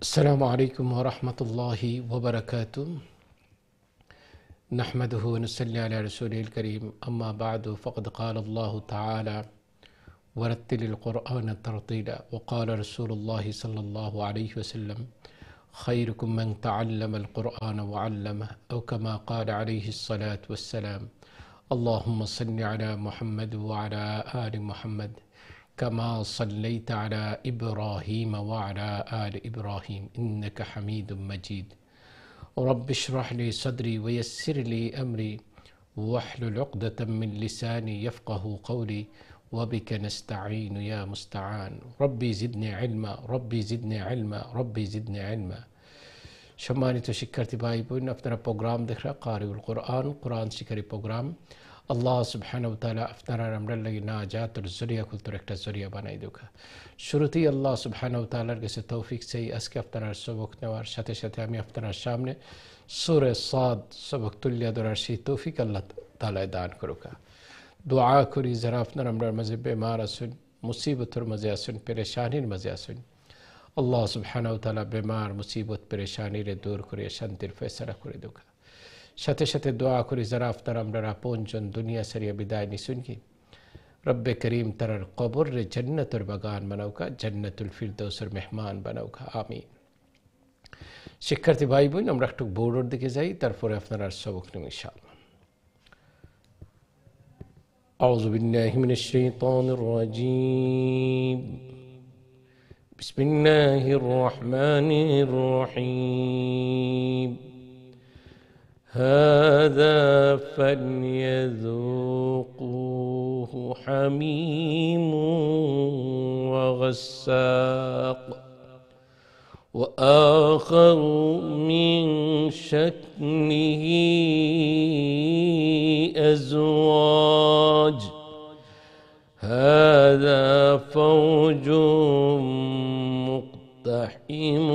السلام عليكم ورحمة الله وبركاته. نحمده ونصلي على رسوله الكريم، أما بعد فقد قال الله تعالى: ورتل القرآن ترتيلا. وقال رسول الله صلى الله عليه وسلم: خيركم من تعلم القرآن وعلمه، أو كما قال عليه الصلاة والسلام: اللهم صل على محمد وعلى آل محمد كما صليت على إبراهيم وعلى آل إبراهيم إنك حميد مجيد. رب اشرح لي صدري ويسر لي أمري واحلل عقدة من لساني يفقه قولي وبك نستعين يا مستعان. ربي زدني علما، ربي زدني علما، ربي زدني علما। সম্মানিত শিক্ষার্থী ভাই বোন, আপনারা প্রোগ্রাম দেখরা কারিউল কোরআন, কোরআন শিকারী প্রোগ্রাম। আল্লাহ সুবহানাহু ওয়া তাআলা আপনারা আমরা লাগি নাজাতের জরিয়া খুলতর একটা জরিয়া বানাই দুকা। শুরুতেই আল্লাহ সুবহানাহু ওয়া তাআলার কাছে তৌফিক চাই আজকে আপনারা সবক নেওয়ার সাথে সাথে আমি আপনার সামনে সূরা সাদ সবক তুলিয়া ধরার সেই তৌফিক আল্লাহ তাআলা দান করুকা। দোয়া করি যারা আপনারা আমরা মাঝে বেমার আছেন, মুসিবতের মাঝে আছেন, পেরেশানির মাঝে আছেন, আল্লাহ সুবহানাহু ওয়া তাআলা বেমার মুসিবত পেরেশানিরে দূর করে শান্তির ফয়সালা করে দেওয়া। সাথে সাথে দোয়া করি যারা আপনার আমরা আপনজন দুনিয়া সারিয়া বিদায় নিশুন কি রব্বে করিম তারার কবর রে জান্নাতের বাগান বানাওকা, জান্নাতুল ফিরদৌসের মেহমান বানাওকা, আমিন। শিক্ষার্থী ভাই বোন, আমরা একটু বোর্ডের দিকে যাই, তারপরে আপনারা সবক নেব ইনশাআল্লাহ। আউযু বিল্লাহি মিনাশ শাইতানির রাজীম। বিসমিল্লাহির রহমানির রহিম। هذا فليذوقوه حميم وغساق وآخر من شكله أزواج هذا فوج مقتحم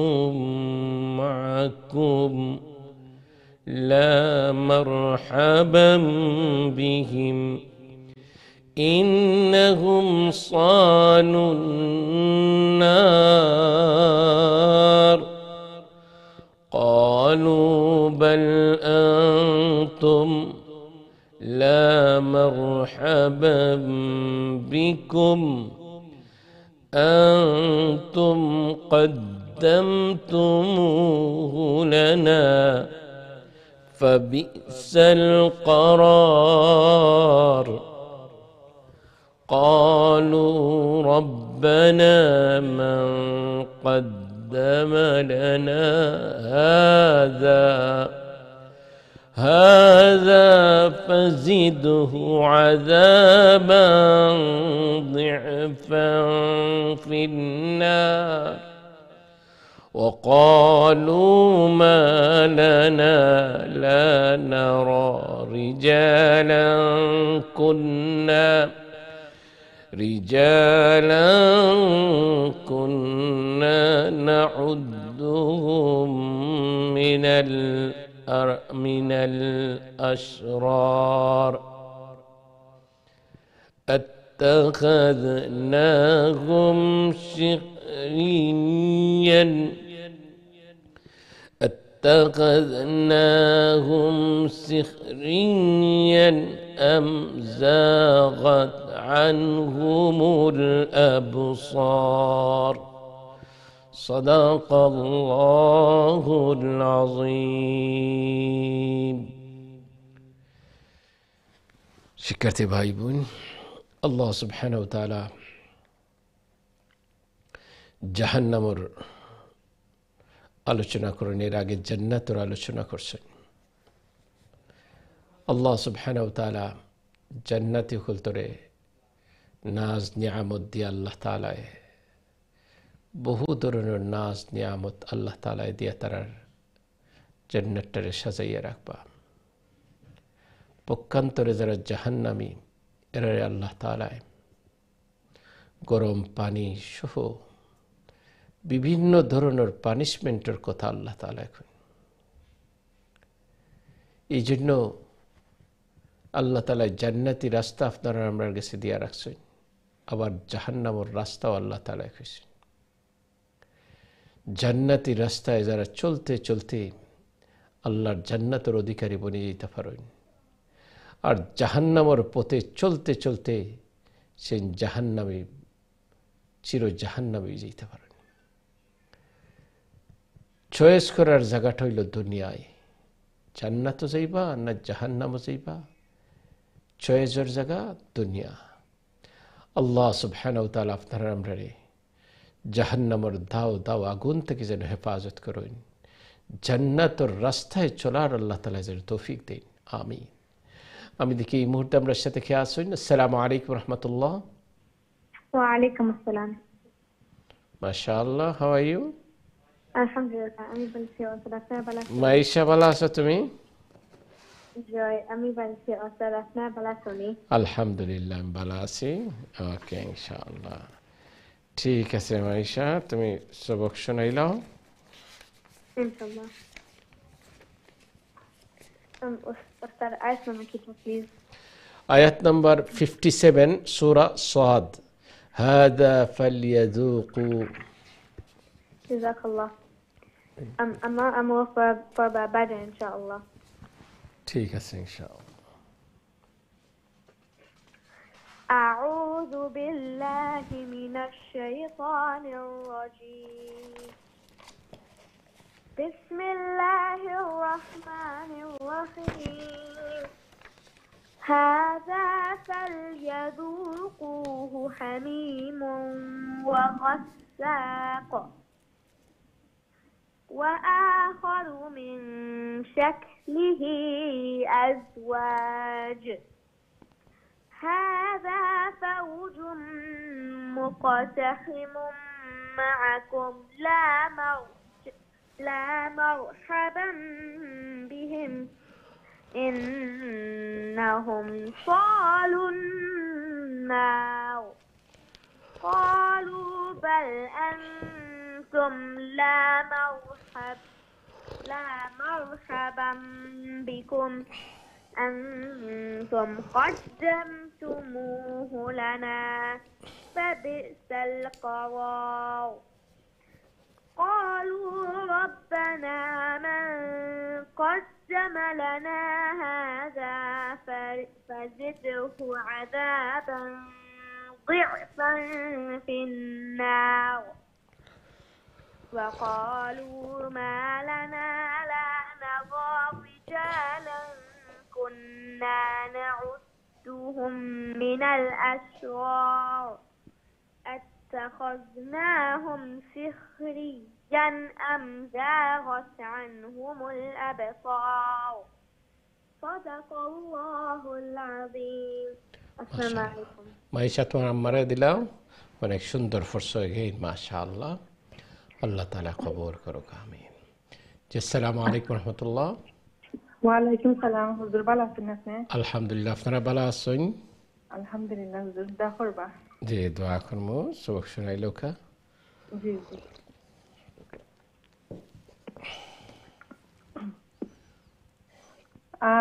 معكم لا مرحبا بهم إنهم صالوا النار قالوا بل أنتم لا مرحبا بكم أنتم قدمتموه لنا فبئس القرار قالوا ربنا من قدم لنا هذا فزده عذابا ضعفا في النار وقالوا ما لنا لا نرى رجالا كنا نعدهم من الأشرار اتخذناهم سخريا أم زاغت عنهم الأبصار صدق الله العظيم। শিক্ষার্থী ভাই বোন, আল্লাহ সুবহানাহু ওয়া তাআলা জাহান্নামের আলোচনা করেন, এর আগে জান্নাতের আলোচনা করছেন। আল্লাহ সুবহানাহু ওয়া তাআলা জান্নাতি খুলতরে নাজ নিয়ামত দিয়ে আল্লাহ তাআলায় বহু ধরনের নাজ নিয়ামত আল্লাহ তাআলায় দিয়ে তারার জান্নাতটারে সাজাইয়া রাখবা। পক্ষান্তরে যারা জাহান্নামী এরা আল্লাহ তাআলায় গরম পানি সহ বিভিন্ন ধরনের পানিশমেন্টের কথা আল্লাহ তাআলা এখন এই জন্য আল্লাহ তাআলা জান্নাতি রাস্তা আপনারা আমার কাছে দিয়া রাখছেন, আবার জাহান্নামের রাস্তাও আল্লাহ তাআলা কইছেন জান্নাতি রাস্তায় যারা চলতে চলতে আল্লাহর জান্নাতের অধিকারী বনে যেতে পারেন, আর জাহান্নামের পথে চলতে চলতে সে জাহান্নামে চির জাহান্নামে যেতে পারেন। চয়েস করার জায়গাটা হইল দুনিয়ায়, জান্নাতও যাইবা না জাহান্নামও যাইবা, চয়েসের জায়গা দুনিয়া। আল্লাহ সুবহানাহু ওয়া তাআলা আপনারা আমরারে জাহান্নামের দাও দাও আগুন থেকে যেন হেফাজত করেন, জান্নাতের রাস্তায় চলার আল্লাহ তাআলা যেন তৌফিক দেন, আমিন। আমি দেখি এই মুহূর্তে আমরা সাথে খেয়ে আসুন। আসসালামু আলাইকুম রহমতুল্লাহ। ওয়ালাইকুম আসসালাম। মাশাআল্লাহ, হাউ আর ইউ? আলহামদুলিল্লাহ, আমি বলছি ওস্তাদ আপনার ভালো আছেন? মাইশা, ভালো আছো তুমি? জয়, আমি বলছি ওস্তাদ আপনার ভালো আছেন? আলহামদুলিল্লাহ, আমি ভালো আছি। ওকে, ইনশাআল্লাহ। ঠিক আছে মাইশা, তুমি সবক শোনাইলাও। ইনশাআল্লাহ। ওস্তাদ আয়াত নাম্বার কি প্লিজ? আয়াত নাম্বার 57 সূরা সাদ। হাদা ফালইয়াযুকু। জাযাকাল্লাহ। I'm all for بعد إن شاء الله. ঠিক আছে ইনশাআল্লাহ। أعوذ بالله من الشيطان الرجيم. بسم الله الرحمن الرحيم. هذا فليذوقوه حميم وغساق وآخر من شكله أزواج. هذا فوج مقتحم معكم لا مرحبا بهم إنهم صالوا النار. قالوا بل أنتم لا مرحبا بكم أنتم قدمتموه لنا فبئس القرار. قالوا ربنا من قدم لنا هذا فزده عذابا ضعفا في النار. وقالوا ما لنا لا نرى رجالا كنا نعدهم من الأشرار اتخذناهم سخريا أم زاغت عنهم الأبصار. صدق الله العظيم. السلام عليكم. মাইশা, তোমার আম্মারে দিলাও, অনেক সুন্দর ফরস হয়ে গেল, মাশাআল্লাহ। আল্লাহ তাআলা কবুল করুক, আমিন। আসসালামু আলাইকুম রহমতুল্লাহ। ওয়ালাইকুম সালাম। হুজুর ভালো আছেন আপনি? আলহামদুলিল্লাহ, আপনারা ভালো আছেন? আলহামদুলিল্লাহ। হুজুর দোয়া করবা। জি, দোয়া করবো। সবক শোনাইলো কা? জি জি।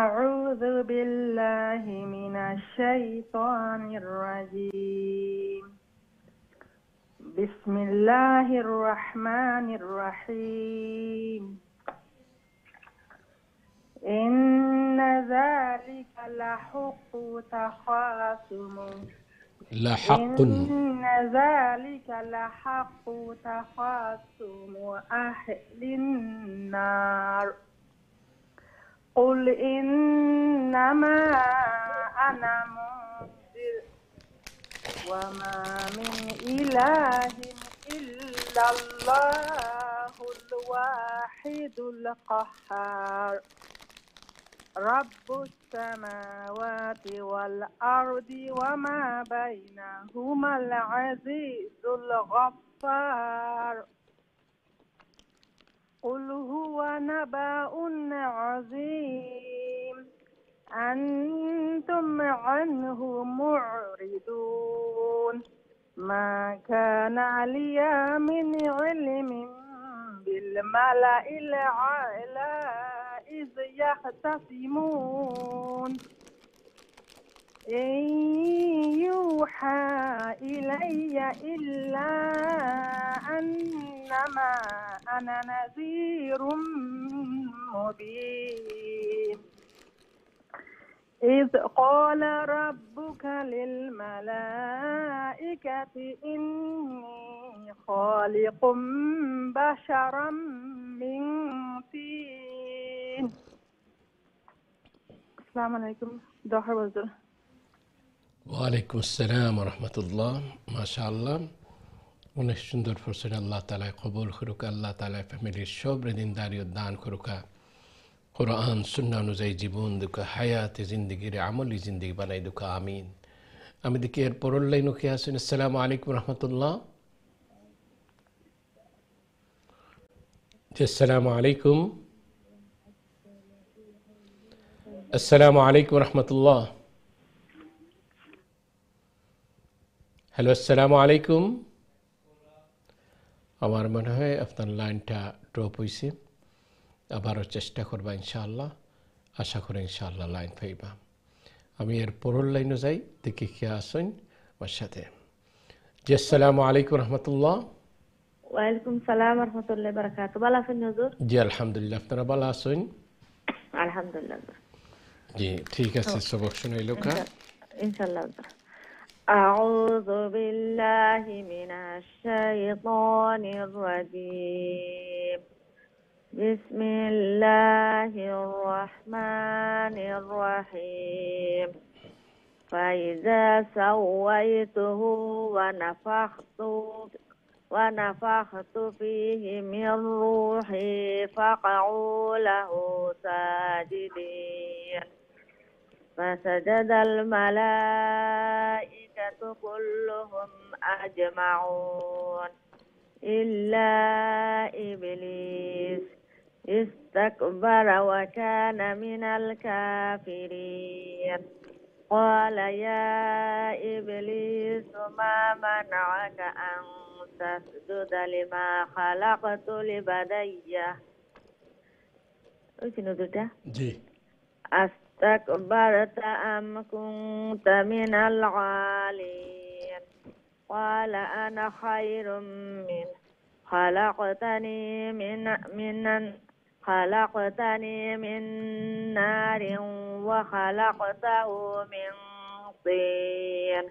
আউযু বিল্লাহি মিনাশ শাইতানির রাজীম। বিসমিল্লাহির রহমানির রহিম। ইন্না যালিকা লাহুক্কু তাখাসুমুন। লাহাক্কুন। إن ذلك لحق تخاصم أهل النار. قل إنما أنا منذر وما من إله إلا الله الواحد القهار. رب السماوات والأرض وما بينهما العزيز الغفار. قل هو نبأ عظيم أنتم عنه معرضون. ما كان لي من علم بالملأ الأعلى إذ يختصمون. إن يوحى إلي إلا أنما أنا نذير مبين إذ قال ربك للملائكة إني خالق بشرا من طين. السلام عليكم. ظهر وزر. ওয়ালাইকুম আসসালাম রহমতুল্লাহ। মাশাআল্লাহ, অনেক সুন্দর পড়ছেন। আল্লাহ তাআলা কবুল করুক, আল্লাহ তাআলা ফ্যামিলির সব দিনদারি দান করুক, কোরআন সুন্নাহ অনুযায়ী জীবন দুকা হায়াতে জিন্দগির আমলি জিন্দগি বানাই দুকা, আমিন। আমি দেখি এর পরের লাইনও কে আছেন। আসসালামু আলাইকুম রহমতুল্লাহ। আসসালামু আলাইকুম। আসসালামু আলাইকুম রহমতুল্লাহ। হ্যালো, আসসালামু আলাইকুম। আমার মনে হয় আপনার লাইনটা ড্রপ হয়েছে, আবারও চেষ্টা করবা ইনশাআল্লাহ। আশা করি ইনশাআল্লাহ লাইন পাইবা। আমি এর পরের লাইনও যাই, দেখি কে আসেন আমার সাথে। জি, আসসালামু আলাইকুম রহমতুল্লাহ। ওয়ালাইকুম সালাম রহমতুল্লাহ বারাকাতু। ভালো আছেন হুজুর? জি আলহামদুলিল্লাহ, আপনারা ভালো আছেন? আলহামদুলিল্লাহ। জি ঠিক আছে, সবক শুনাইল কা ইনশাআল্লাহ। أعوذ بالله من الشيطان الرجيم. بسم الله الرحمن الرحيم. فإذا سويته ونفخت فيه من روحي فقعوا له ساجدين. فسجد الملائكة كلهم أجمعون إلا إبليس استكبر وكان من الكافرين. قال يا إبليس ما منعك أن تسجد لما خلقت لبدية. জি استكبرت أم كنت من العالين. قال أنا خير منه خلقتني من نار وخلقته من طين.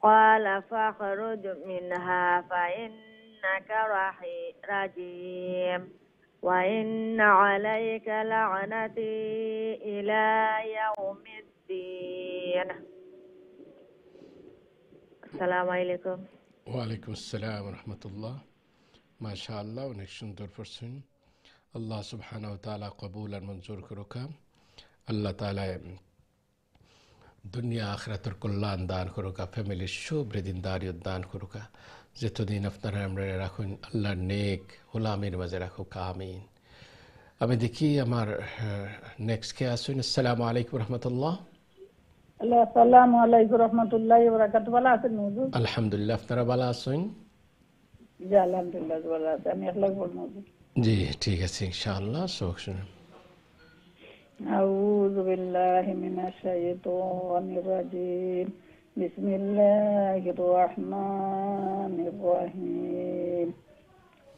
قال فاخرج منها فإنك رجيم وإن عليك لعنتي إلى يوم الدين. السلام عليكم. ওয়ালাইকুম আসসালাম রহমতুল্লাহ। মাশাআল্লাহ, অনেক সুন্দর পড়ছেন। আল্লাহ সুবহানাহু ওয়া তাআলা কবুল আর মঞ্জুর করুকা। আল্লাহ তাআলা দুনিয়া আখিরাতের কল্যাণ দান করুকা, ফ্যামিলির শুভ্রে দিনদারি দান করুকা। যতদিন আপনারা আমরা রাখুন আল্লাহর নেক গোলামের মাঝে রাখুক, আমিন। আমি দেখি আমার নেক্সট কে আসুন। আসসালামু আলাইকুম রহমতুল্লাহ। আসসালামু আলাইকুম রহমতুল্লাহি ওয়া বারাকাতুহু। ভালো আছেন হুজুর? আলহামদুলিল্লাহ, আপনারা ভালো আছেন? জি আলহামদুলিল্লাহ ভালো আছি। আমি ইখলাস বলবো। জি ঠিক আছে ইনশাআল্লাহ, সবক শুনুন। আউযু বিল্লাহি মিনাশ শাইতানির রাজিম। বিসমিল্লাহির রহমানির রহিম।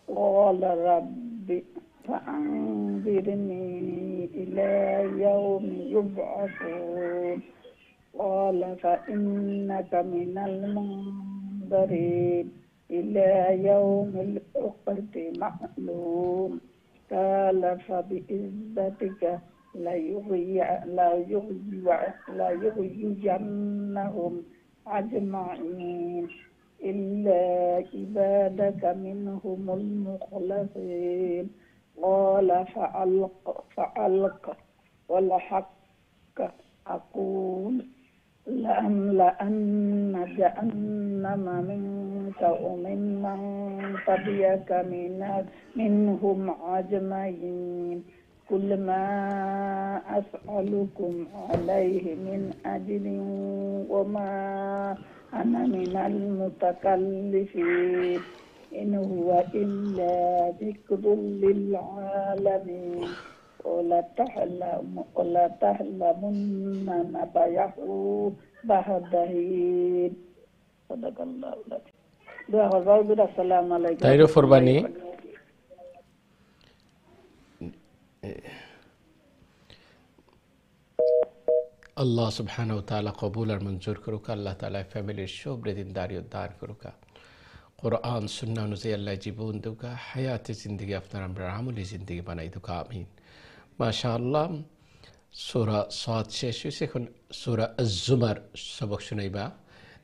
ক্বালা রাব্বি فأنظرني إلى يوم يبعثون. قال فإنك من المنظرين إلى يوم الوقت معلوم. قال فبعزتك ليغوينهم أجمعين إلا عبادك منهم المخلصين. قال فألق والحق أقول لأملأن جهنم منك وممن تبعك منهم أجمعين. قل ما أسألكم عليه من أجر وما أنا من المتكلفين إن هو إلا ذكر للعالمين. ولا تعلمن نبيه بعد حين. صدق الله العظيم. السلام عليكم. তাইরও ফরবানি। আল্লাহ সুবহানাহু ওয়া তাআলা কবুল আর মঞ্জুর করুক। আল্লাহ তাআলা ফ্যামিলির সব দিনদারি উদ্ধার করুক। কোরআন সুন্নাহ অনুযায়ী আল্লাহ জীবন দুকা হায়াতে জিন্দগি আপনার আমরা আমলি জিন্দগি বানাই দুকা আমিন। মাশাআল্লাহ, সূরা সাদ শেষ হয়েছে, এখন সূরা আজ-জুমার সবক শুনাইবা।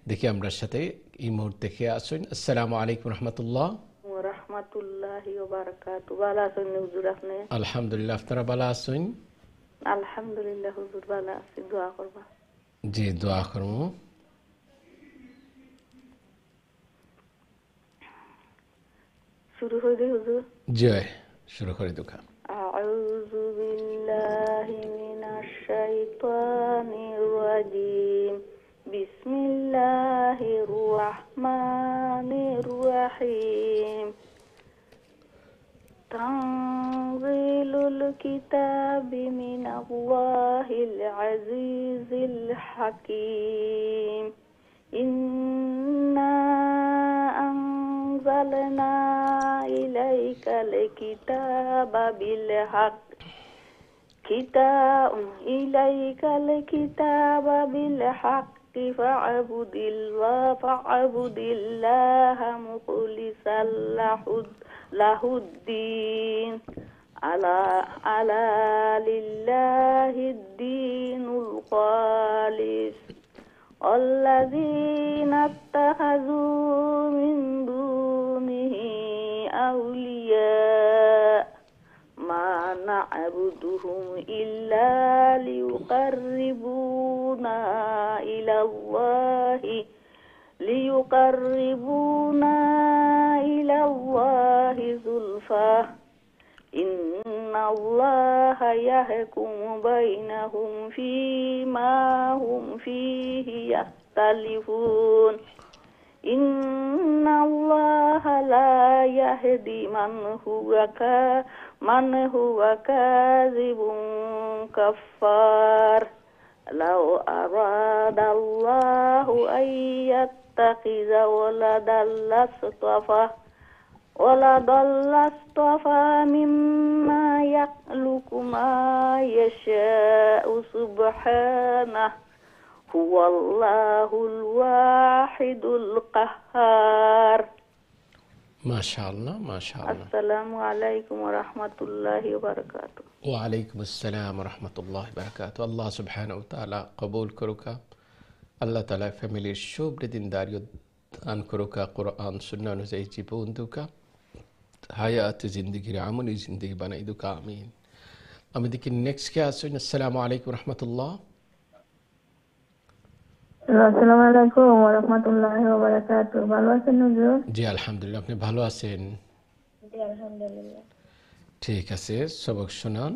দেখি আমরা সাথে এই মুহূর্তে কে আসুন। আসসালামু আলাইকুম রহমতুল্লাহ। রাহমাতুল্লাহি ওয়া বারাকাতুহু। ভালো আছেন হুজুর আপনি? আলহামদুলিল্লাহ, আপনারা ভালো আছেন? আলহামদুলিল্লাহ হুজুর ভালো আছি, দোয়া করবা। জি, দোয়া করব। শুরু হইলে হুজুর? জয়, শুরু করে দুকা। আউযু বিল্লাহি মিনাশ শাইতানির রাজিম। বিসমিল্লাহির রাহমানির রাহিম। তানজিলুল কিতাবি মিনাল্লাহিল আজিজিল হাকীম। ইন্না আনজালনা ইলাইকাল কিতাবা বিল হক। ইলাইকাল কিতাবা বিল হাক্কি ফা'বুদিল্লাহা মুখলিসাল লাহুদ্দিন। আলা লিল্লাহিদ দীনুল খালিস। আল্লাযীনা ইত্তাখাযু মিন দুনিহি আউলিয়া মা না'বুদুহুম ইল্লা লিয়ুকাররিবুনা ইলাল্লাহি যুলফা। ইন্নাল্লাহা ইয়াহকুমু বাইনাহুম ফীমা হুম ফীহি ইয়াখতালিফুন। ইন্নাল্লাহা লা ইয়াহদি মান হুয়া কাযিবুন কাফফার। লাউ আরাদাল্লাহু আইয়াত্তাখিযা ওয়ালাদাল্লাস্তাফা মিম্মা ইয়াখলুকু মা ইয়াশা'ু সুবহানাহু হুয়াল্লাহুল ওয়াহিদুল কাহ্হার। মাশাআল্লাহ, মাশাআল্লাহ। আসসালামু আলাইকুম ওয়া রাহমাতুল্লাহি ওয়া বারাকাতুহু। ওয়া আলাইকুম আসসালাম ওয়া রাহমাতুল্লাহি ওয়া বারাকাতুহু। আল্লাহ সুবহানাহু ওয়া তাআলা কবুল করুক। আল্লাহ তাআলা ফ্যামিলির সব দিনদারি দান করুক। কোরআন সুন্নাহ অনুযায়ী জীবন দুকা হায়াত জিন্দগির আমলি জিন্দগি বানাই দুকা আমিন। আমি দেখি নেক্সট কে আসুন। আসসালামু আলাইকুম রহমতুল্লাহ। আসসালামু আলাইকুম ওয়া রাহমাতুল্লাহি ওয়া বারাকাতুহু। ভালো আছেন হুজুর? জি আলহামদুলিল্লাহ, আপনি ভালো আছেন? জি আলহামদুলিল্লাহ। ঠিক আছে, সবক শুনান।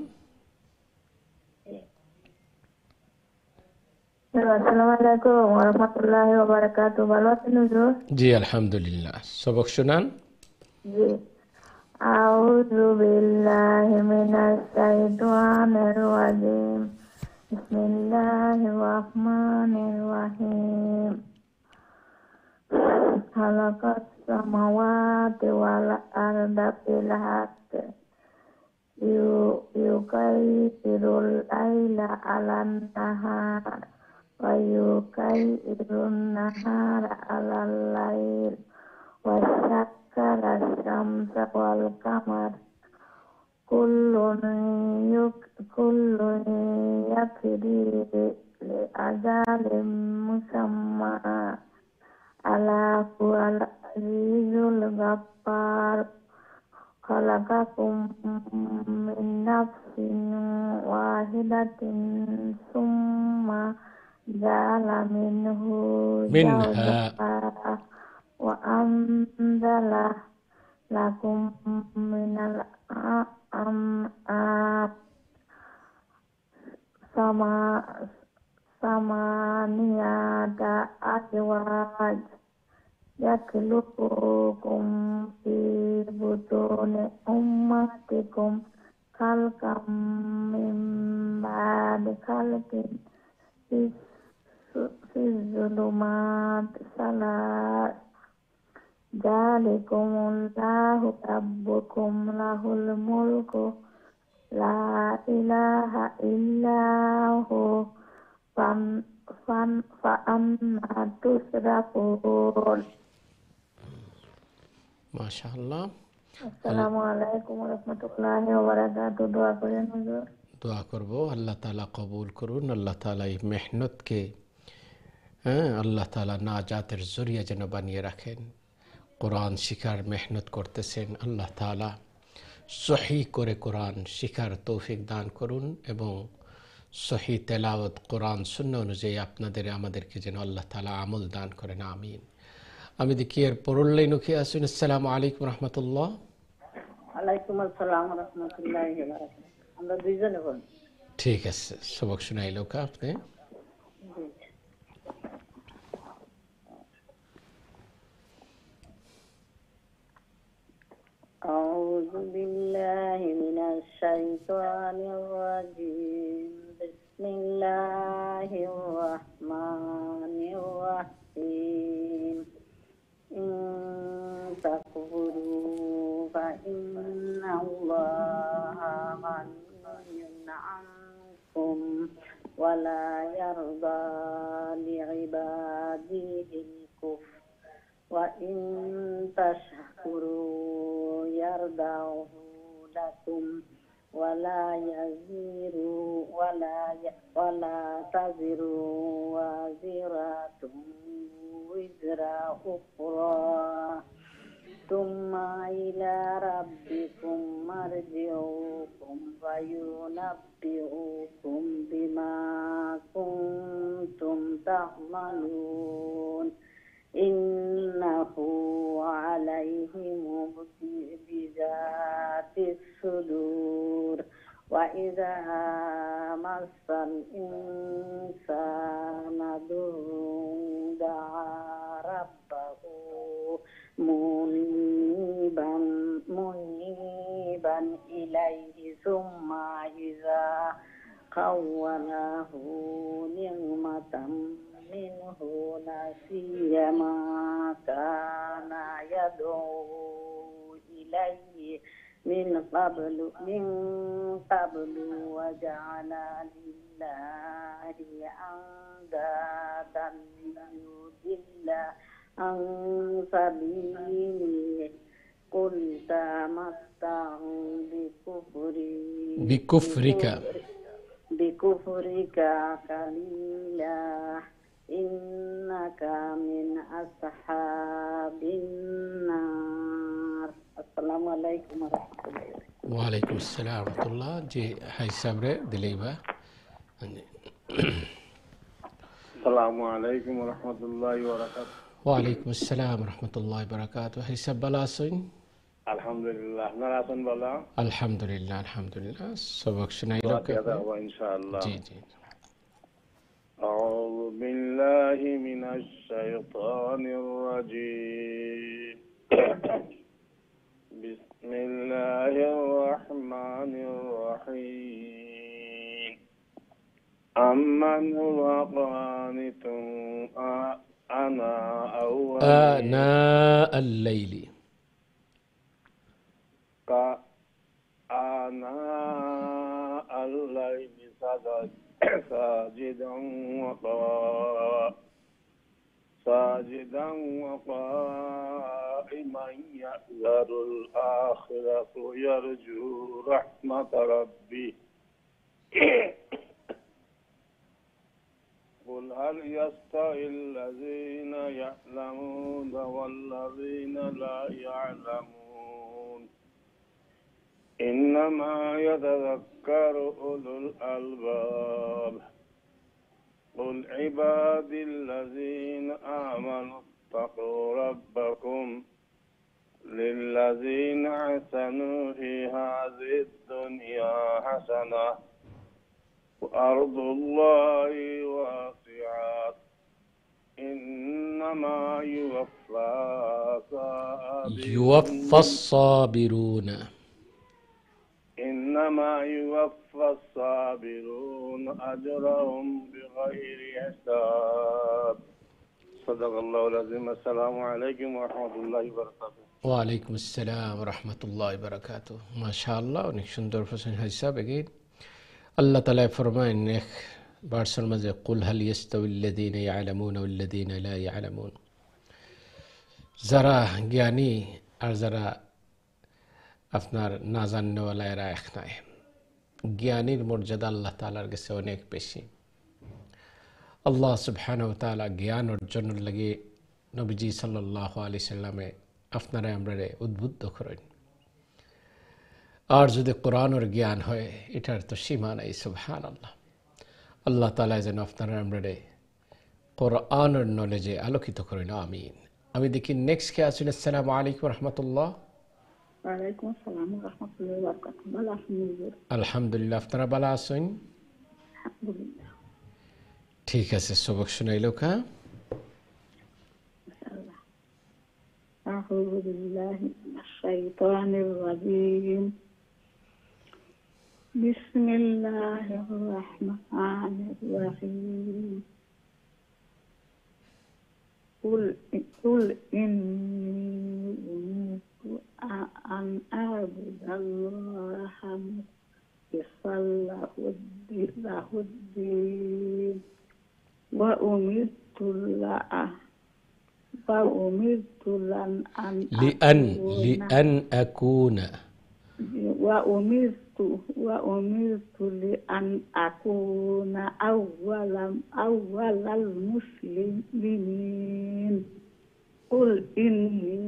আসসালামু আলাইকুম ওয়া রাহমাতুল্লাহি ওয়া বারাকাতুহু। ভালো আছেন হুজুর? জি আলহামদুলিল্লাহ, সবক শুনান। জি। আউযু বিল্লাহি মিনাশ শাইতানির রাজিম। বিসমিল্লাহির রাহমানির রাহিম। খালাকাস সামাওয়াতি ওয়াল আরদা বিল হাক্কি ইউকাইরুল লাইলা আলান নাহার ওয়া ইউকাইরুন নাহারা আলাল লাইল ওয়া সাক্কারা শামসা ওয়াল কামার কুল্লুন ইয়াজরি লিআজালিম মুসাম্মা আলা হুয়াল আজিজুল গাফফার। খালাকাকুম মিন নাফসিন ওয়াহিদাতিন সুম্মা জাআলা মিনহা যাওজাহা ওয়া আনজালা লাকুম মিনাল সামানিয়াতা আজওয়াজ ইয়াখলুকুকুম ফি বুতুনি উম্মাতিকুম খালকাম মিন বা'দি খালকিন ফি যুলুমাত সালাস। যালিকুমুল্লাহু রাব্বুকুম লাহুল মুলকু লা ইলাহা ইল্লাহু فأنا تصرفون. মাশাআল্লাহ। আসসালামু আলাইকুম ওয়া রাহমাতুল্লাহি ওয়া বারাকাতুহু। দোয়া করেন হুজুর। দোয়া করব আল্লাহ তাআলা কবুল করুন। আল্লাহ তাআলা এই মেহনতকে আল্লাহ তাআলা নাজাতের জরিয়া যেন বানিয়ে রাখেন। কোরআন শিখার মেহনত করতেছেন, আল্লাহ তাআলা সহি করে কোরআন শিখার তৌফিক দান করুন এবং সহি তেলাওয়াত কোরআন সুন্নাহ অনুযায়ী আপনাদের আমাদেরকে যেন আল্লাহ তাআলা আমল দান করেন, আমিন। আমি দেখি এর পরলেই নুখে আসুন। আসসালামু আলাইকুম রহমতুল্লাহ। ওয়ালাইকুম আসসালাম ওয়া রাহমাতুল্লাহি ওয়া বারাকাতুহু। আমরা দুইজনে বলি। ঠিক আছে, সবক শুনাইলো কা আপনি? أعوذ بالله من الشيطان الرجيم. بسم الله الرحمن الرحيم. إن تكفروا فإن الله غني عنكم ولا يرضى لعباده الكفر وإن تشكروا يرضه لكم ولا تزر وازرة وزر أخرى ثم إلى ربكم مرجعكم فينبئكم بما كنتم تعملون. إنه عليهم بذات الصدور. وإذا مس الإنسان ضر دعا ربه منيبا إليه ثم إذا خوله نعمة منه نسي ما كان يدعو إليه من قبل وجعل لله أندادا ليضل عن سبيله. قل تمتعوا بكفرك قليلا إنك من أصحاب النار. السلام عليكم ورحمة الله. ওয়ালাইকুম আসসালাম রহমতুল্লাহ। জি হাই সাবরে দিলেইবা। আসসালামু আলাইকুম ওয়া রাহমাতুল্লাহি ওয়া বারাকাতুহু। ওয়ালাইকুম আসসালাম রহমতুল্লাহি ওয়া বারাকাতুহু। হাই সাব ভালো আছেন? আলহামদুলিল্লাহ। আপনারা আছেন ভালো? আলহামদুলিল্লাহ আলহামদুলিল্লাহ। সবক শুনাইলো কা? ইনশাআল্লাহ। জি জি। أعوذ بالله من الشيطان الرجيم. بسم الله الرحمن الرحيم. أمن هو قانت آناء الليل ساجدا وقائما يحذر الآخرة يرجو رحمة ربه. قل هل يستوي الذين يعلمون والذين لا يعلمون إنما يتذكر أولو الألباب. قل عبادي الذين آمنوا اتقوا ربكم للذين أحسنوا في هذه الدنيا حسنة وأرض الله واسعة إنما يوفى الصابرون إنما يوفى الصابرون أجرهم بغير حساب. صدق الله العظيم. السلام عليكم ورحمة الله وبركاته. ওয়ালাইকুম আসসালাম রহমতুল্লাহি ওয়া বারাকাতুহু। মাশাআল্লাহ, অনেক সুন্দর প্রশ্ন হিসাব। এগেইন আল্লাহ তাআলা ফরমায়েন, ভার্সের মাঝে কুল হাল ইয়াস্তাউল্লাযীনা ইয়ালামুনা ওয়াল্লাযীনা লা ইয়ালামুন, যারা জ্ঞানী আর যারা আপনার না জাননেওয়ালা এরা এক নয়। জ্ঞানীর মর্যাদা আল্লাহ তাআলার কাছে অনেক বেশি। আল্লাহ সুবহানাহু ওয়া তাআলা জ্ঞান অর্জনের লাগি নবীজি সাল্লাল্লাহু আলাইহি সাল্লামে আপনারা আমরারে উদ্বুদ্ধ করেন। আর যদি কোরআনের জ্ঞান হয় এটার তো সীমা নাই। সুবহানাল্লাহ। আল্লাহ তাআলা যেন আপনারা আমরারে কোরআনের নলেজে আলোকিত করেন। আমিন। আমি দেখি নেক্সট কে আছেন। আসসালামু আলাইকুম রাহমাতুল্লাহ। ওয়ালাইকুম আসসালাম ওয়া রাহমাতুল্লাহি ওয়া বারাকাতুহু। ভালো আছেন হুজুর? আলহামদুলিল্লাহ, আপনারা ভালো আছেন? আলহামদুলিল্লাহ। ঠিক আছে, সবক শুনাইলো কা। ইনশাআল্লাহ। আউযু বিল্লাহি মিনাশ শাইতানির রাজীম। বিসমিল্লাহির রাহমানির রাহিম। قل إني أمرت أن أعبد الله مخلصا له الدين وأمرت لأن أكون لأن أكون أول المسلمين. قل إني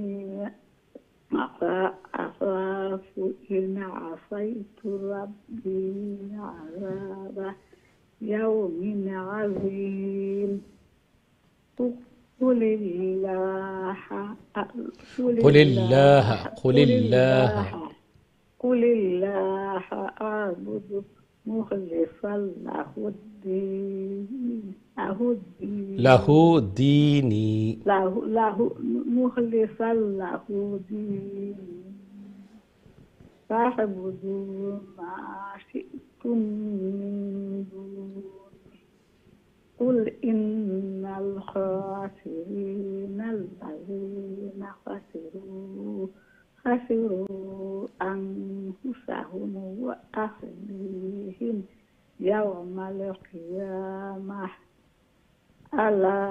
أخاف إن عصيت ربي عذاب يوم عظيم. قل الله أعبد مخلصا له الدين مخلصا له ديني فاعبدوا ما شئتم من دونه. قل إن الخاسرين الذين خسروا أنفسهم وأهليهم يوم القيامة ألا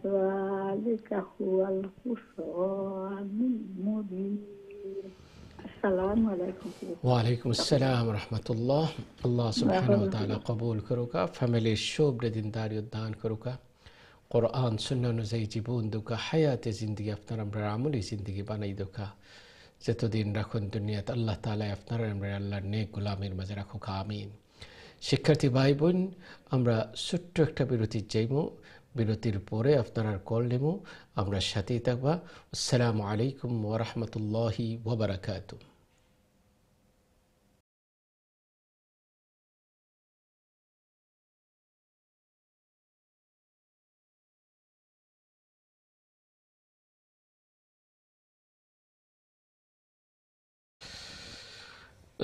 ذلك هو الخسران المبين. السلام عليكم. ওয়ালাইকুম আসসালাম রহমতুল্লাহ। আল্লাহ সুবহানাহু ওয়া তাআলা কবুল করুকা, ফ্যামিলি শুভ দিনদারি দান করুকা, কোরআন সুন্নাহ অনুযায়ী জীবন দুকা, হায়াতে জিন্দগি আপনার আমরা আমলি জিন্দগি বানাই দুকা। যতদিন রাখুন দুনিয়াতে আল্লাহ তাআলা আপনার আমরা আল্লাহর নেক গোলামের মাঝে রাখুক। আমিন। শিক্ষার্থী ভাই বোন, আমরা ছোট্ট একটা বিরতি যাইমু। বিরতির পরে আপনারা কল নেমু, আমরা সাথেই থাকবা। আসসালামু আলাইকুম ওয়া রাহমাতুল্লাহি ওয়া বারাকাতুহু।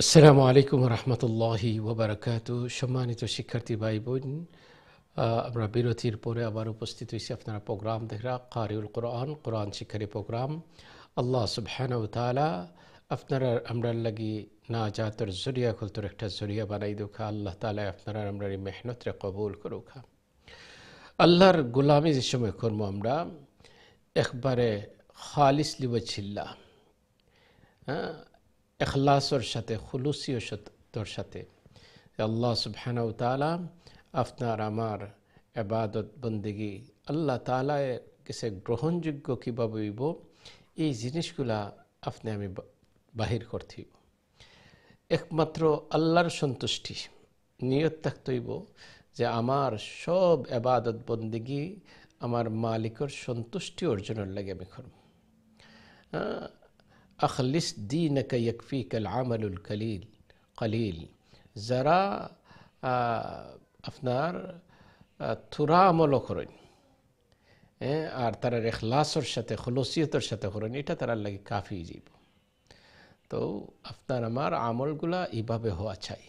আসসালামু আলাইকুম রহমতুল্লাহি ওয়াবারাকাতুহু। সম্মানিত শিক্ষার্থী ভাই বোন, আমরা বিরতির পরে আবার উপস্থিত হয়েছি। আপনারা প্রোগ্রাম দেখরা কারিউল কোরআন, কোরআন শিক্ষারী প্রোগ্রাম। আল্লাহ সুবহানাহু ওয়া তাআলা আপনারা আমরা লাগি নাজাতের জরিয়া খুলতর একটা জরিয়া বানাই দুখা। আল্লাহ তাআলা আপনারা আমরা মেহনতরে কবুল করুকা। আল্লাহর গোলামি যে সময় করবো আমরা একবারে খালিস লিওয়াজিল্লাহ, এখলাসর সাথে, খুলুসিয়তর সাথে আল্লাহ সুবহানাহু ওয়া তাআলা আপনার আমার ইবাদত বন্দেগী আল্লাহ তাআলার কাছে গ্রহণযোগ্য কীভাবে হইব, এই জিনিসগুলা আপনি আমি বাহির করতে হইব। একমাত্র আল্লাহর সন্তুষ্টি নিয়ত থাকতে হইব যে আমার সব ইবাদত বন্দেগী আমার মালিকের সন্তুষ্টি অর্জনের লাগে আমি করব। আখলিস দীনকা ইয়াকফিকাল আমালুল কলিল। যারা আপনার থুরা আমল করেন আর তারা ইখলাসের সাথে খুলুসিয়তের সাথে করেন, এটা তারা লাগে কাফি যাব। তো আপনার আমার আমলগুলা এইভাবে হওয়া চাই।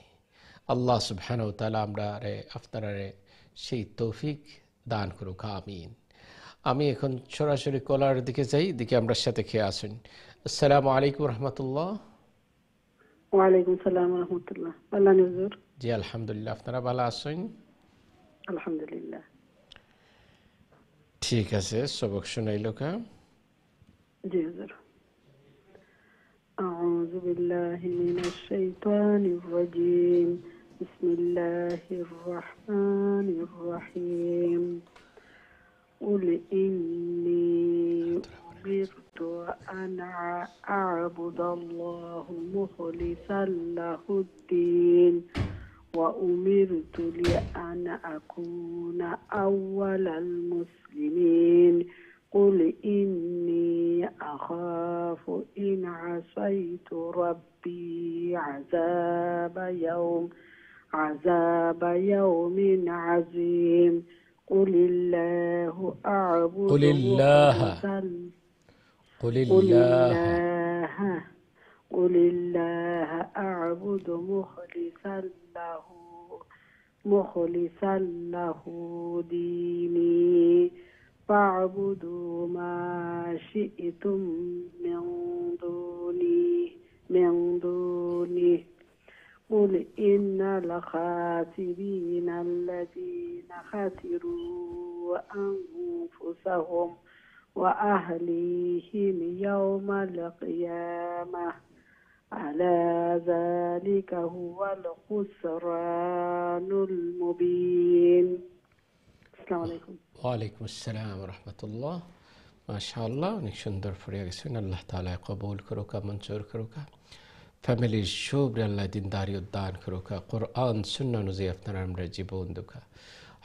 আল্লাহ সুবহানাহু ওয়া তাআলা আপনারা সেই তৌফিক দান করুক। আমিন। আমি এখন সরাসরি কলার দিকে যাই, দিকে আমরা সাথে খেয়ে আসুন। আসসালামু আলাইকুম রহমতুল্লাহ। ওয়ালাইকুম সালাম রহমতুল্লাহ। আল্লাহ নজর। জি আলহামদুলিল্লাহ, আপনারা ভালো আছেন? আলহামদুলিল্লাহ। ঠিক আছে, সবক শোনাইলো কা? জি হুজুর। আউযু বিল্লাহি মিনাশ শাইতানির রাজীম। বিসমিল্লাহির রহমানির রহিম। قل إني أمرت أن أعبد الله مخلصا له الدين وأمرت لأن أكون أول المسلمين قل إني أخاف إن عصيت ربي عذاب يوم عظيم قل الله أعبد قل الله مخلصا قل قل الله الله قل الله أعبد مخلصا له ديني فاعبدوا ما شئتم من دونه قل إن الخاسرين الذين خسروا أنفسهم وأهليهم يوم القيامة ألا ذلك هو الخسران المبين. السلام عليكم. ওয়ালাইকুম আসসালাম রহমতুল্লাহ। মাশাআল্লাহ, অনেক সুন্দর পড়ে গেছেন। আল্লাহ তাআলা কবুল করুকা, মঞ্জুর করুকা। ফ্যামিলির শুভ্রে আল্লাহ দিনদারি উদ্দান করুকা। কোরআন সুন্নাহ অনুযায়ী আপনারা আমরা জীবন দুকা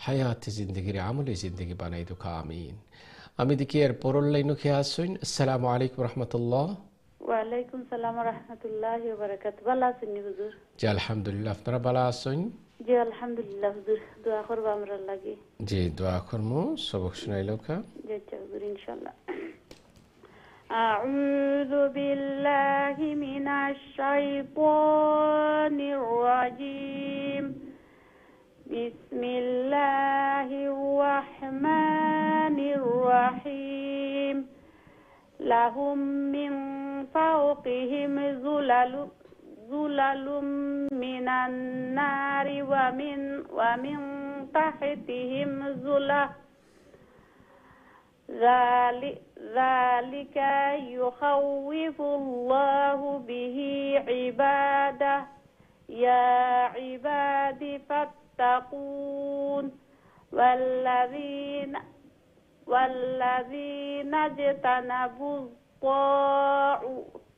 হায়াতি জিন্দগির আমলি জিন্দগি বানাই দুকা, আমিন। আমি দেখি এর পরের লাইনও খেয়ে আসুন। আসসালামু আলাইকুম রহমতুল্লাহ। ওয়ালাইকুম সালাম ওয়া রাহমাতুল্লাহি ওয়া বারাকাতুহু। ভালো আছেন হুজুর? জি আলহামদুলিল্লাহ, আপনারা ভালো আছেন? জি আলহামদুলিল্লাহ হুজুর, দোয়া করব আমরা লাগি। জি দোয়া করমু, সবক শুনাইলো কা? জি হুজুর ইনশাআল্লাহ। أعوذ بالله من الشيطان الرجيم. بسم الله الرحمن الرحيم. لهم من فوقهم ظلل من النار ومن تحتهم ظلل ذلك يخوف الله به عباده يا عباد فاتقون والذين اجتنبوا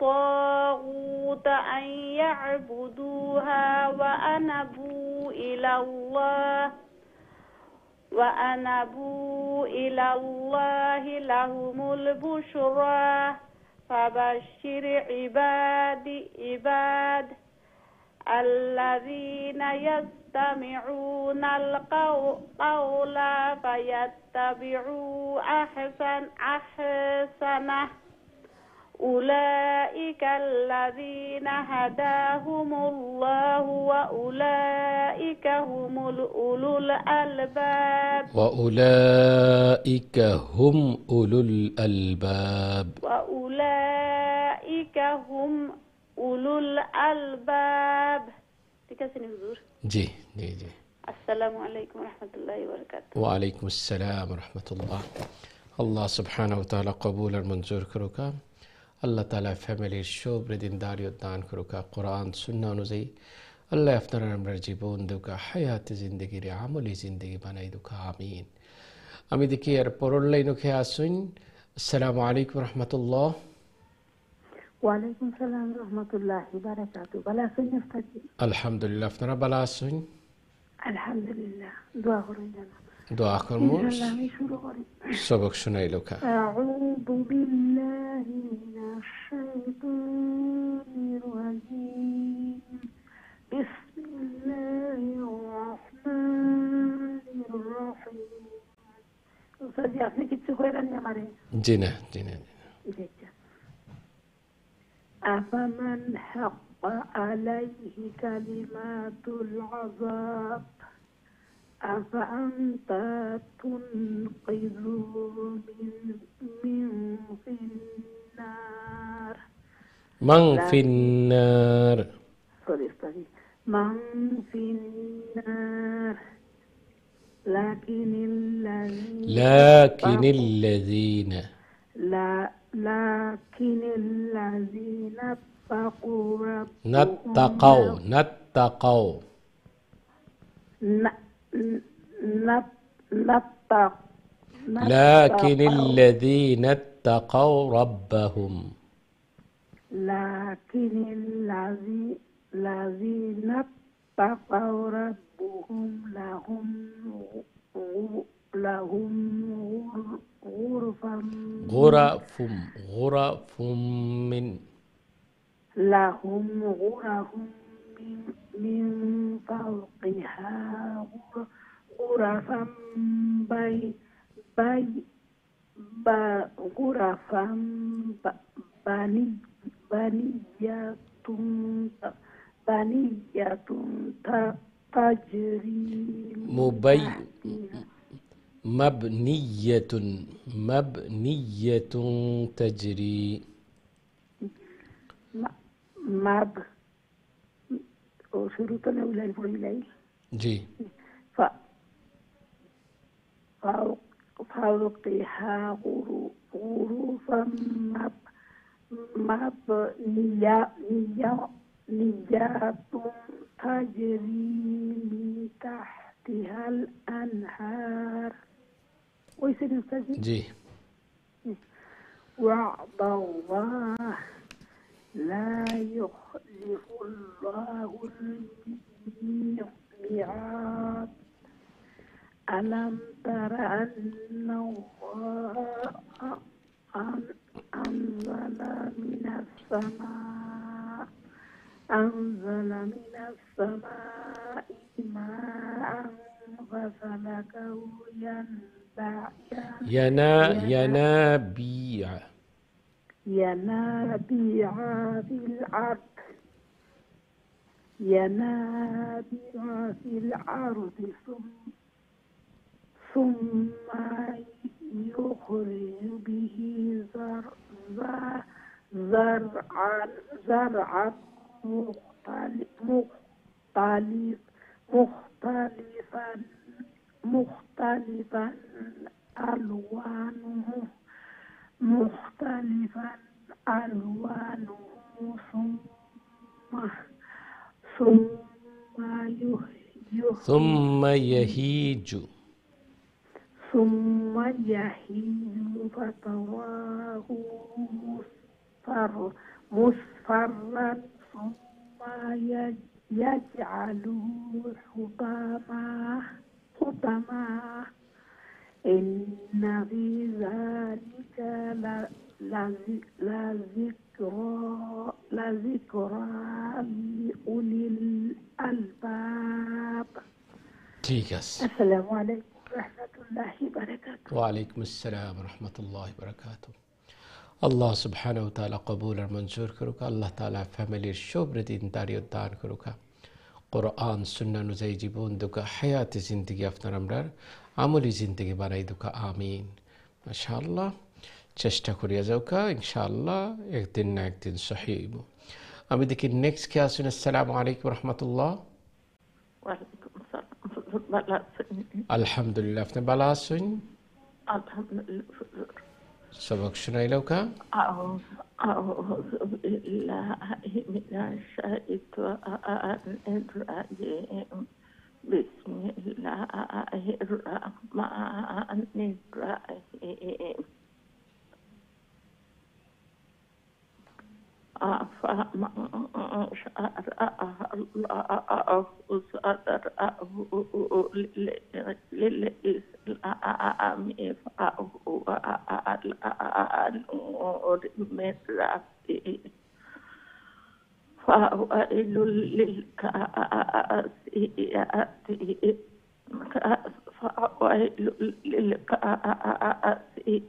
الطاغوت أن يعبدوها وأنابوا إلى الله لهم البشرى فبشر عباد الذين يستمعون القول فيتبعوا أحسنه أولئك الذين هداهم الله وأولئك هم أولو الألباب وأولئك هم أولو الألباب وأولئك هم أولو الألباب. ঠিক আছে হুজুর? জি জি জি। আসসালামু আলাইকুম ওয়া রাহমাতুল্লাহি ওয়া বারাকাতুহু। ওয়া আলাইকুম আসসালাম ওয়া রাহমাতুল্লাহ। আল্লাহ সুবহানাহু ওয়া তাআলা কবুল আর মঞ্জুর করুকা। আল্লাহ তাআলা ফ্যামিলির শুভ্রে দিনদারি উদ্দান করুকা। কোরআন সুন্নাহ অনুযায়ী আল্লাহ আপনারা আমরা জীবন দুকা হায়াতি জিন্দগির আমলি জিন্দগি বানাই দুকা, আমিন। আমি দেখি এর পরের লাইনও খেয়ে আসুন। আসসালামু আলাইকুম রহমতুল্লাহ। ওয়ালাইকুম সালাম রহমতুল্লাহি বারাকাতুহু। ভালো আছেন উস্তাদ? আলহামদুলিল্লাহ, আপনারা ভালো আছেন? আলহামদুলিল্লাহ। দোয়া করেন যেন। দোয়া করমু, ইনশাআল্লাহ আমি শুরু করি। সবক শুনাইলো কা? আউযু বিল্লাহি মিনাশ শাইতানির রাজীম। বিসমিল্লাহির রাহমানির রহিম। উস্তাদ আপনি কিছু কইবেন না আমারে? জি না জি না। أفمن حق عليه كلمات العذاب أفأنت تنقذ من في النار من في النار من في النار لكن الذين لكن الذين لكن الذين اتقوا ربهم نتقوا لكن الذين اتقوا ربهم لكن الذين اتقوا ربهم لهم غرف من لهم غرف من فوقها غرفا غرفا بنية تجري مبنية تجري شروطنا ولا الفعل جي فوقها غرفا مبنية تجري من تحتها الأنهار ويصير أستاذ جي وعد الله لا يخلف الله الميعاد ألم تر أن الله أنزل من السماء ماء فسلكه ينابيع في الأرض ثم يخرج به زرعا مختلفا ألوانه ثم يهيج فتراه مصفرا ثم يجعله حطاما إن في ذلك لذكرى لأولي الألباب. السلام عليكم ورحمة الله وبركاته. وعليكم السلام ورحمة الله وبركاته. আল্লাহ সুবহানাহু ওয়া তাআলা কবুল আর মঞ্জুর করুক। আল্লাহ তাআলা ফ্যামিলির শুভ্রদিনদারি দান করুক। কোরআন সুন্নাহ অনুযায়ী জীবন দুকা হায়াতে জিন্দেগি আপনার আমরা আমলি জিন্দেগি বানাই দুকা আমিন। মাশাআল্লাহ চেষ্টা করিয়া যাওকা ইনশাআল্লাহ একদিন না একদিন সহি হইব। আমি দেখি নেক্সট কে আসুন। আসসালামু আলাইকুম রাহমাতুল্লাহ। ওয়ালাইকুম আসসালাম। আলহামদুলিল্লাহ আপনি ভালো আছেন? আলহামদুলিল্লাহ। সবক শুনাইলকা? أعوذ بالله من الشيطان الرجيم بسم الله الرحمن الرحيم أفمن شرع الله صدره للإسلام فهو على نور من ربه فويل للكافرين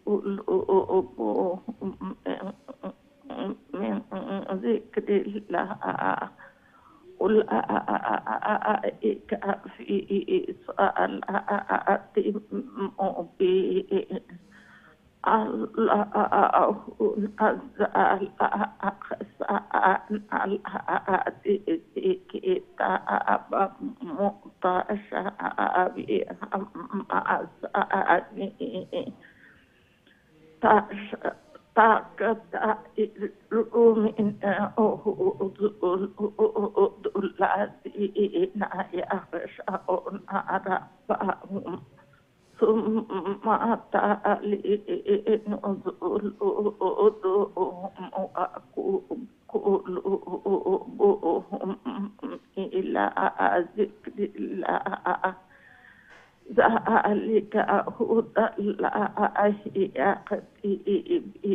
قلوبهم من ذكر الله أولئك في صلاة مبين ثم تعلن قلوبهم إلى ذكر الله ذلك هدى الله يهدي من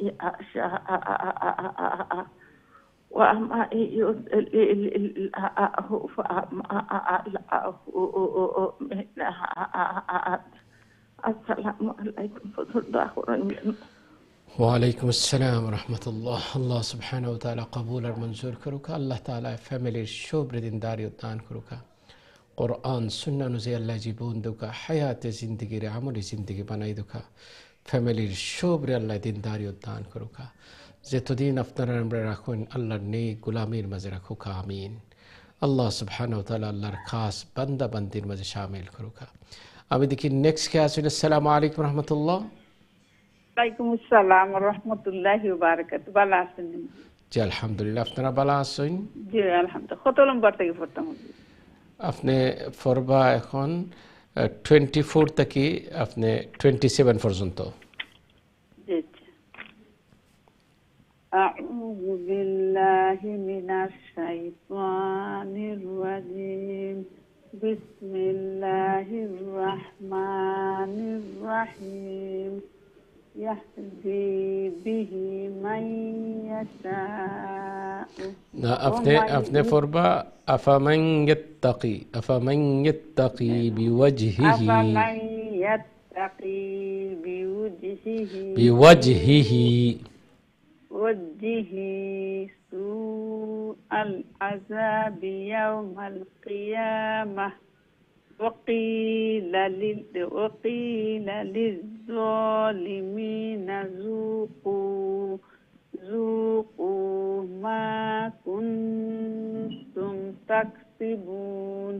يشاء وما يضلل الله فما له من هاد. السلام عليكم ورحمة الله وبركاته. وعليكم السلام ورحمة الله. الله سبحانه وتعالى قبول منظور كروكا. الله تعالى فاميلي شوبر دينداري ودان كروكا. قرآن سنة نزي الله جيبون دوكا. حياة زندگی ر عمل زندگی بناي دوكا. فاميلي شوبر الله دينداري ودان كروكا. যেতদিন আপনারা আমরা রাখুন আল্লাহর নেক গোলামীর মাঝে রাখুক আমিন। আল্লাহ সুবহানাহু ওয়া তাআলা আল্লাহর খাস বান্দা বান্দির মাঝে শামিল করুক। আমি দেখি নেক্সট কে আছেন। আসসালামু আলাইকুম রাহমাতুল্লাহ। ওয়ালাইকুম আসসালাম ওয়া রাহমাতুল্লাহি ওয়া বারাকাতুহু। ভালো আছেন? জি আলহামদুলিল্লাহ। আপনারা ভালো আছেন? জি আলহামদুলিল্লাহ। কত নম্বর থেকে পড়তাম? আপনি ফরবা এখন 24 থেকে আপনি 27 পর্যন্ত। أعوذ بالله من الشيطان الرجيم. بسم الله الرحمن الرحيم. يهدي به من يشاء. أفنى فربا أفمن يتقي بوجهه وجهه سوء العذاب يوم القيامة وقيل للظالمين ذوقوا ما كنتم تكسبون.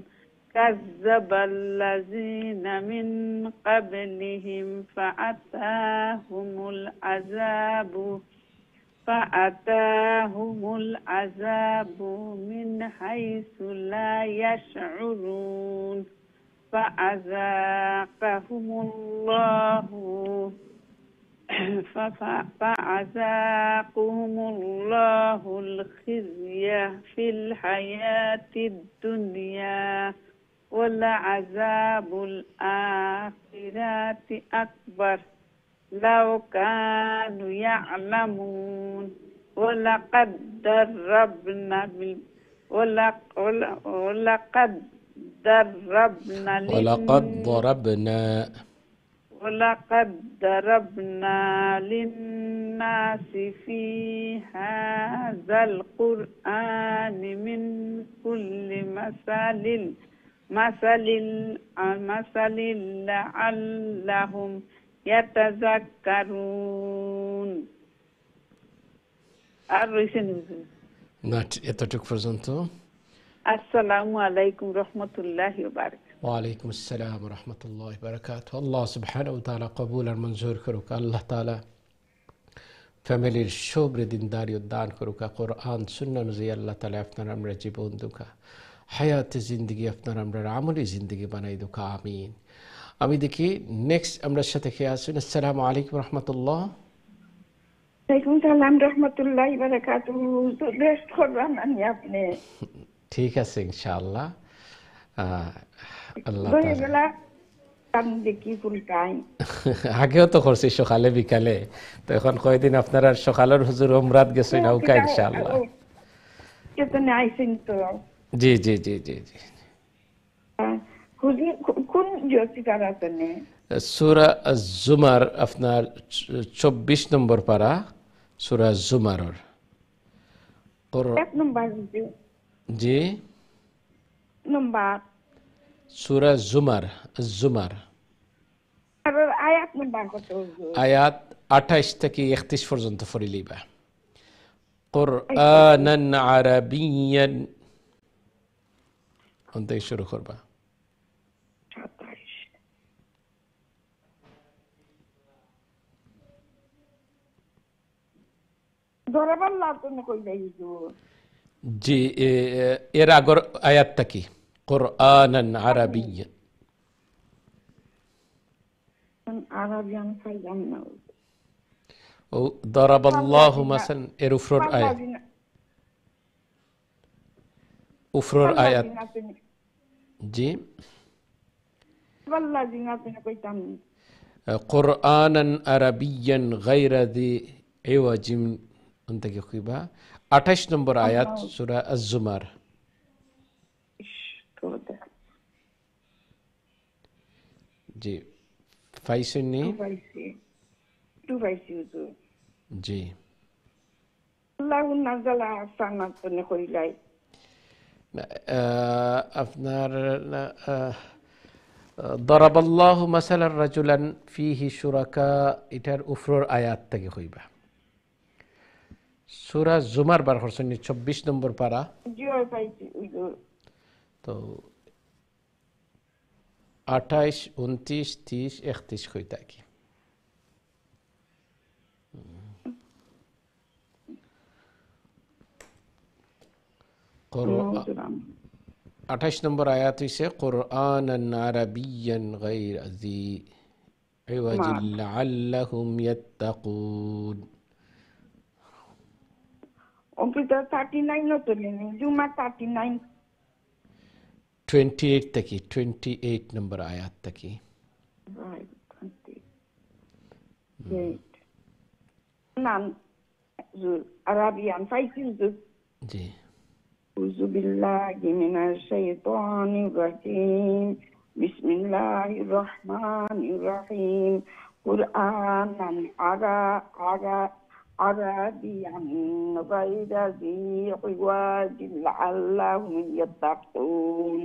كذب الذين من قبلهم فأتاهم العذاب من حيث لا يشعرون. فأذاقهم الله الخزي في الحياة الدنيا ولعذاب الآخرة أكبر لو كانوا يعلمون. ولقد ضربنا للناس في هذا القرآن من كل مثل لعلهم يتذكرون. আর রইছেন না এতটুকু পর্যন্ত। আসসালামু আলাইকুম রহমতুল্লাহি ওয়া বারাকাতুহু। ওয়া আলাইকুম আসসালাম ওয়া রাহমাতুল্লাহি ওয়া বারাকাতুহু। আল্লাহ সুবহানাহু ওয়া তাআলা কবুল আর মঞ্জুর করুক। আল্লাহ তাআলা ফ্যামিলির সবরে দিনদারি দান করুক। কোরআন সুন্নাহ অনুযায়ী আল্লাহ তাআলা আপনার আমরা জীবন দুকা হায়াতে জিন্দেগি আপনার আমরা আমলি জিন্দেগি বানাই দুকা আমিন। আমি দেখি নেক্সট আমরা সাথে কে আছেন। আসসালামু আলাইকুম রাহমাতুল্লাহ। ওয়ালাইকুম সালাম রাহমাতুল্লাহি ওয়া বারাকাতুহু। তো বেশ করবেন আমি আপনি ঠিক আছে ইনশাআল্লাহ। আল্লাহ তাআলা দেখি ফুল টাইম আগেও তো করছি সকালে বিকালে, তো এখন কয়দিন আপনারা সকালের হুজুর উমরাত গেছেন নৌকা ইনশাআল্লাহ। কেতনে আইছেন তো? জি জি জি জি জি। হুজুর কোন জোসিকার আছেন? সূরা আজ-জুমার আপনার 24 নম্বর পারা সূরা আজ-জুমারের এক নম্বর। জি নম্বর সূরা আজ-জুমার আর আয়াত নাম্বার কত হুজুর? আয়াত 28 থেকে 31 পর্যন্ত পড়ে লইবা। কুরআনান আরাবিয়ান অন্ত শুরু করবা। 27 দরাবাল্লাহ তুমি কই যাই হুজুর? জি, এর আগর আয়াতটা কি? কুরআনান আরাবিয়ান। আরাবিয়ান ফাইজান না ও দরাবাল্লাহু মাসান এর উফরর আয়াত, উফরর আয়াত। জি, ওয়াল্লাযিনা তুমি কইতাম কুরআনান আরাবিয়ান গায়রা যি ইওয়াজিন অন্ত কি কইবা। 28 নম্বর আয়াত সূরা আজ-জুমার। জি, ফাইসুনি। জি, আল্লাহু নাযালা সানাতুন কইলাই আপনার দরাবাল্লাহু মাসালান রাজুলান ফিহি শুরাকা এটার উফরর আয়াত থেকে হইবা। সূরা জুমার বার করছেন 24 নম্বর পারা। জি ওই পাইছি হুজুর। তো 28, 29, 30, 31 হইতা কি? হুজুর 28 নম্বর আয়াত হইছে কুরআনান আরাবিয়ান গায়রা যি ইওয়াজিন লাআল্লাহুম ইয়াত্তাকুন। অঙ্কিতা 39 নতুন জুমা 39 28 থেকে 28 নম্বর আয়াত থেকে। right 28 নাম হুজুর আরাবিয়ান পাইছি হুজুর। জি, أعوذ بالله من الشيطان الرجيم بسم الله الرحمن الرحيم قرآنا عربيا غير ذي عوج لعلهم يتقون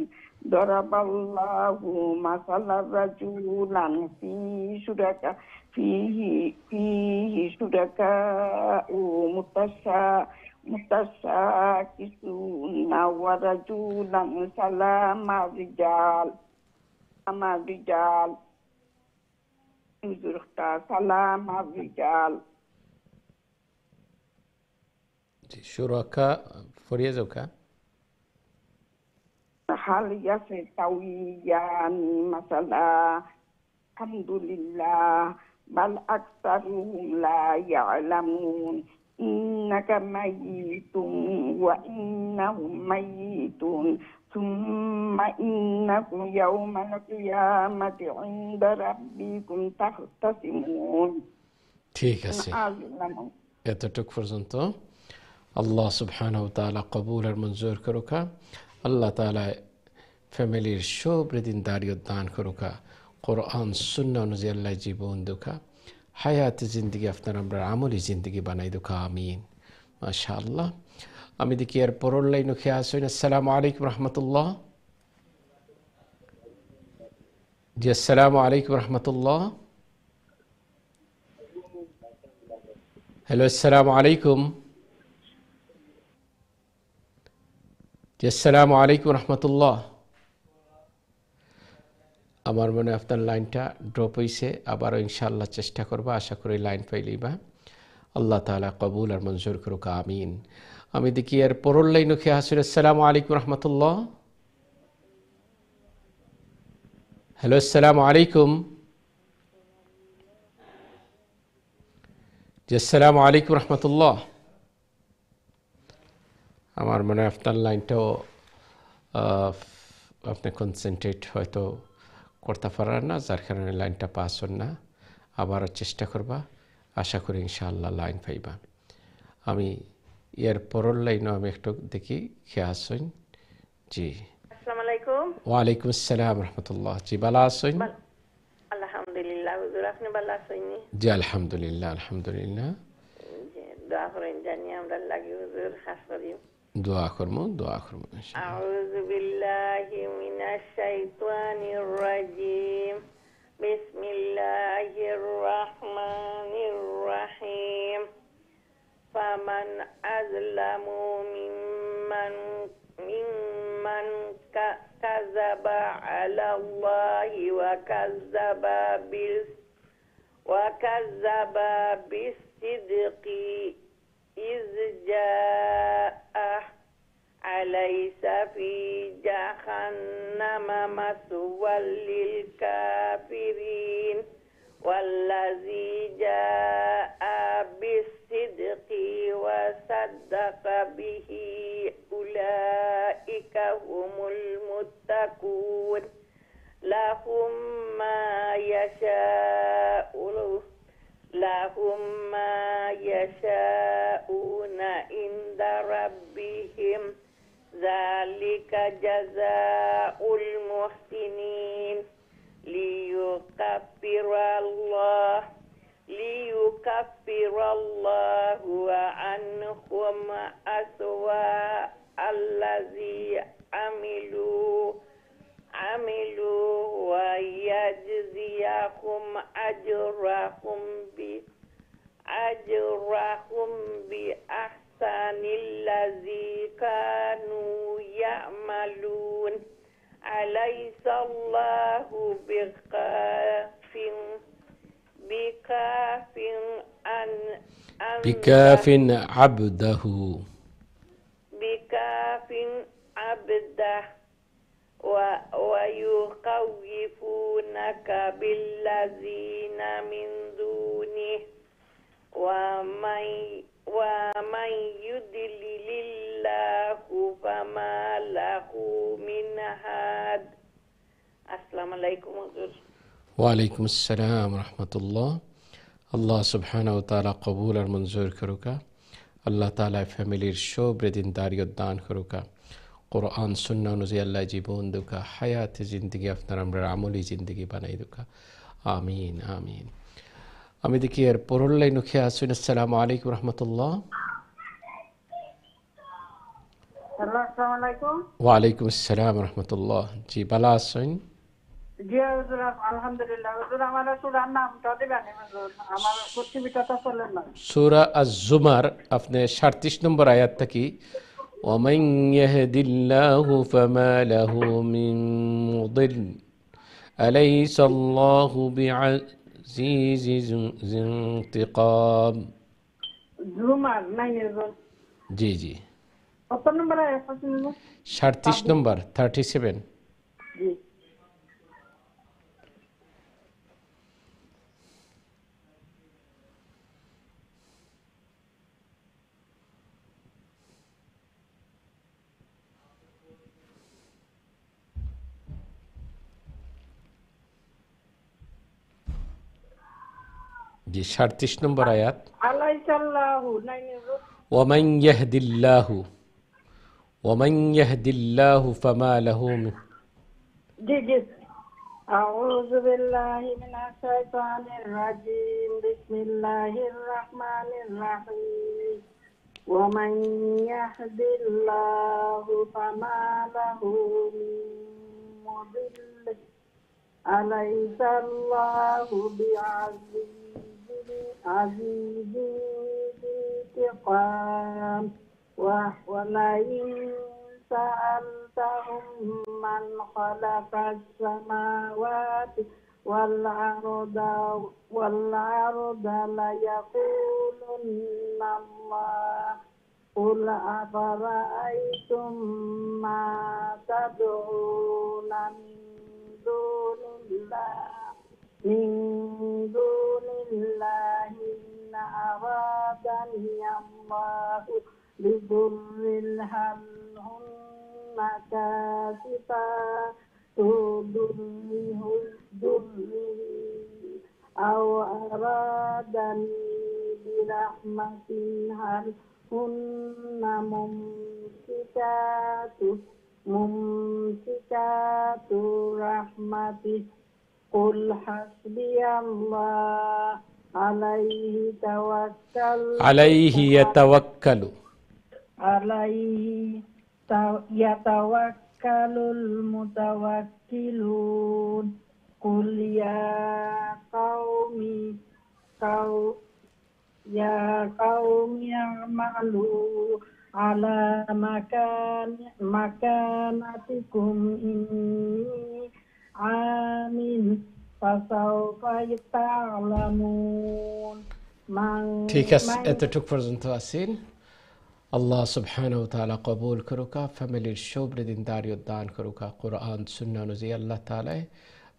ضرب الله مثلا رجلا فيه شركاء متشاكسون ورجلا سلام الرجال سلام الرجال শুরাকা ফরিয়া যাওকা। هل يستويان مثلا الحمد لله بل أكثرهم لا يعلمون إنك ميت وإنهم ميتون ثم إنكم يوم القيامة عند ربكم تختصمون। ঠিক আছে, এতটুক পর্যন্ত। আল্লাহ সুবহানাহু ওয়া তাআলা কবুল আর মঞ্জুর করুকা। আল্লাহ তাআলা ফ্যামিলির সবরে দিনদারিয়ত দান করুকা। কোরআন সুন্নাহ অনুযায়ী আল্লাহ জীবন দুকা, হায়াতে জিন্দগি আপনার আমরা আমলি জিন্দগি বানাই দুকা। আমিন মাশাআল্লাহ। আমি দেখি আর পরের লাইনে খেয়ে আসেন। আসসালামু আলাইকুম রহমতুল্লাহ। জি, আসসালামু আলাইকুম রহমতুল্লাহ। হ্যালো, আসসালামু আলাইকুম। জি, আসসালামু আলাইকুম রহমতুল্লাহ। আমার মনে আপনার লাইনটা ড্রপ হয়েছে, আবারও ইনশাআল্লাহ চেষ্টা করবা। আশা করি লাইন পাইলিবা। আল্লাহ তাআলা কবুল আর মঞ্জুর করুক। আমিন। আমি দেখি এর পরের লাইনে খেয়ে আসেন। আসসালামু আলাইকুম রহমতুল্লাহ। হ্যালো, আসসালামু আলাইকুম। জি, আসসালামু আলাইকুম রহমতুল্লাহ। আমার মনে হয় আপনার লাইনটাও আপনি কনসেন্ট্রেট হয়তো করতে পারেন না, যার কারণে লাইনটা পাস হন না। আবারও চেষ্টা করবা। আশা করি ইনশাআল্লাহ লাইন পাইবা। আমি এর পরের লাইনও আমি একটু দেখি খেয়ে আসুন। জি, আসসালামু আলাইকুম। ওয়ালাইকুম আসসালাম রহমতুল্লাহ। জি, ভালো আসুন? আলহামদুলিল্লাহ হুজুর, আপনি ভালো আছেন? জি, আলহামদুলিল্লাহ আলহামদুলিল্লাহ। দোয়া করেন জানি আমরা লাগি হুজুর, খাস করি দোয়া করবো আউযু বিল্লাহি মিনাশ শাইতানির রাজিম بسم الله الرحمن الرحيم فمن أظلم ممن كذب على الله وكذب بالصدق إذ جاءه أليس في جهنم مثوى للكافرين والذي جاء بالصدق وصدق به أولئك هم المتقون لهم ما يشاءون عند ربهم ذلك جزاء المحسنين ليكفر الله عنهم أسوأ الذي عملوا ويجزيهم أجرهم بأحسن الذي كانوا يعملون أليس الله بكاف عبده ويخوفونك بالذين من دونه ومن يضلل الله فما له من هاد السلام عليكم ওয়ালাইকুম আসসালাম রহমতুল্লাহ। আল্লাহ সুবহানাহু ওয়া তাআলা কবুল আর মঞ্জুর করুকা। আল্লাহ তাআলা ফ্যামিলির সবরে দিনদারিয়ত দান করুকা। কোরআন সুন্নাহ অনুযায়ী আল্লাহ জীবন দুকা হায়াত জিন্দগি আপনার আমরা আমলি জিন্দগি বানাই দুকা। আমিন আমিন। আমি দেখি এর পরের লাইন উঠে আসুন। আসসালামু আলাইকুম রহমতুল্লাহ। আসসালামু আলাইকুম। ওয়ালাইকুম আসসালাম রহমতুল্লাহ। জি ভালো আছেন? জি হুজুর আলহামদুলিল্লাহ। হুজুর আমার সূরার নামটা দিবেন হুজুর, আমার পৃথিবীটা তো চলে না। সূরা আজ-জুমার আপনি 37 নম্বর আয়াত থেকে ومن يهد الله فما له من مضل أليس الله بعزيز ذي انتقام। জুমার নাই হুজুর। জি জি কত নম্বর আয়াত আছে হুজুর? 37 নম্বর 37। জি জি 37 নম্বর আয়াত। আলাইসাল্লাহু নাই হুজুর। ومن يهد الله فما له من জি জি আউযু বিল্লাহি মিনাশ শাইতানির রাজিম বিসমিল্লাহির রহমানির রহিম ওয়া মান ইয়াহদিল্লাহু ফামা লাহু মিন মুদিল্ল আলাইসাল্লাহু বিআযীজিন انتقام ولئن سألتهم من خلق السماوات والأرض ليقولن الله قل أفرأيتم ما تدعون من دون الله إن أرادني الله بضر هل هن كاشفات ضره أو أرادني برحمة هل هن ممسكات رحمته قل حسبي الله عليه يتوكل المتوكلون قل يا قوم اعملوا على مكانتكم إني عامل فسوف تعلمون ঠিক আছে, এতটুক পর্যন্ত আছেন। আল্লাহ সুবহানাহু ওয়া তাআলা কবুল করুকা, ফ্যামিলির সবরে দিনদারিয়ত দান করুকা, কোরআন সুন্নাহ অনুযায়ী আল্লাহ তাআলা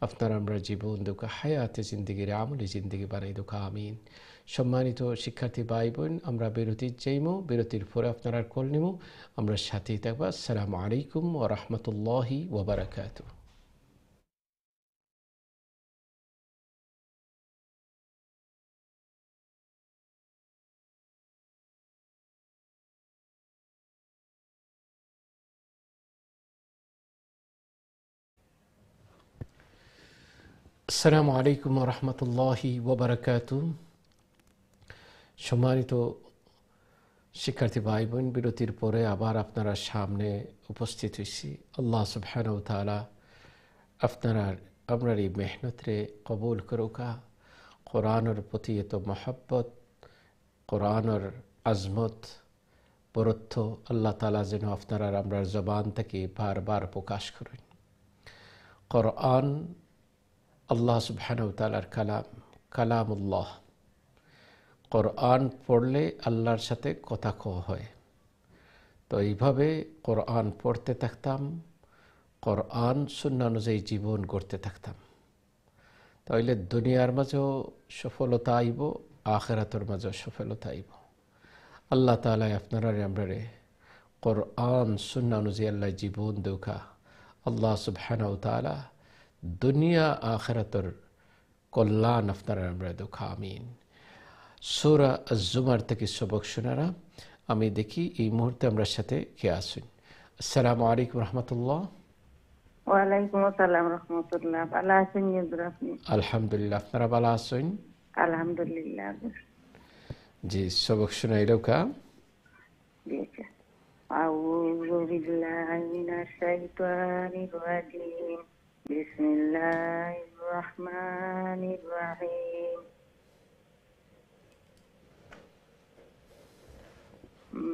আপনার আমরা জীবন দুকা হায়াতে জিন্দেগির আমলি জিন্দেগি বানাই দুকা, আমিন। সম্মানিত শিক্ষার্থী ভাই বোন, আমরা বিরতি যাইমু, বিরতির পরে আপনারা কল নিমু, আমরা সাথেই থাকবা। আসসালামু আলাইকুম ওয়া রাহমাতুল্লাহি ওয়া বারাকাতুহু। আসসালামু আলাইকুম ওয়া রাহমাতুল্লাহি ওয়া বারাকাতুহু। সম্মানিত শিক্ষার্থী ভাই বোন, বিরতির পরে আবার আপনারা সামনে উপস্থিত হয়েছি। আল্লাহ সুবহানাহু ওয়া তাআলা আপনারা আপনার এই মেহনতরে কবুল করুকা। কোরআনের প্রতি এত মহব্বত, কোরআনের আজমত, বরত্ব আল্লাহ তাআলা যেন আপনারা আমরা জবান থেকে বারবার প্রকাশ করেন। কোরআন আল্লাহ সুবহানাহু ওয়া তাআলার কালাম, কালামুল্লাহ। কোরআন পড়লে আল্লাহর সাথে কথা কওয়া হয়। তো এইভাবে কোরআন পড়তে থাকতাম, কোরআন সুন্নাহ অনুযায়ী জীবন গড়তে থাকতাম, তাইলে দুনিয়ার মাঝেও সফলতা আইব, আখিরাতের মাঝেও সফলতা আইব। আল্লাহ তাআলা আপনারা আমরারে কোরআন সুন্নাহ অনুযায়ী আল্লাহ জীবন দেউকা। আল্লাহ সুবহানাহু ওয়া তাআলা দুনিয়া আখিরাতের কল্যাণ আপনারা আমরা দেউকা, আমিন। সূরা আজ-জুমার থেকে সবক শোনারা। আমি দেখি এই মুহূর্তে আমরা সাথে কে আসুন। আসসালামু আলাইকুম রাহমাতুল্লাহ। ওয়ালাইকুম আসসালাম রাহমাতুল্লাহ। ভালো আছেন আপনি? আলহামদুলিল্লাহ, আপনারা ভালো আছেন? আলহামদুলিল্লাহ। জি, সবক শোনাইলো কা? আউযু বিল্লাহি মিনাশ শাইতানির রাজিম। বিসমিল্লাহির রহমানির রহিম।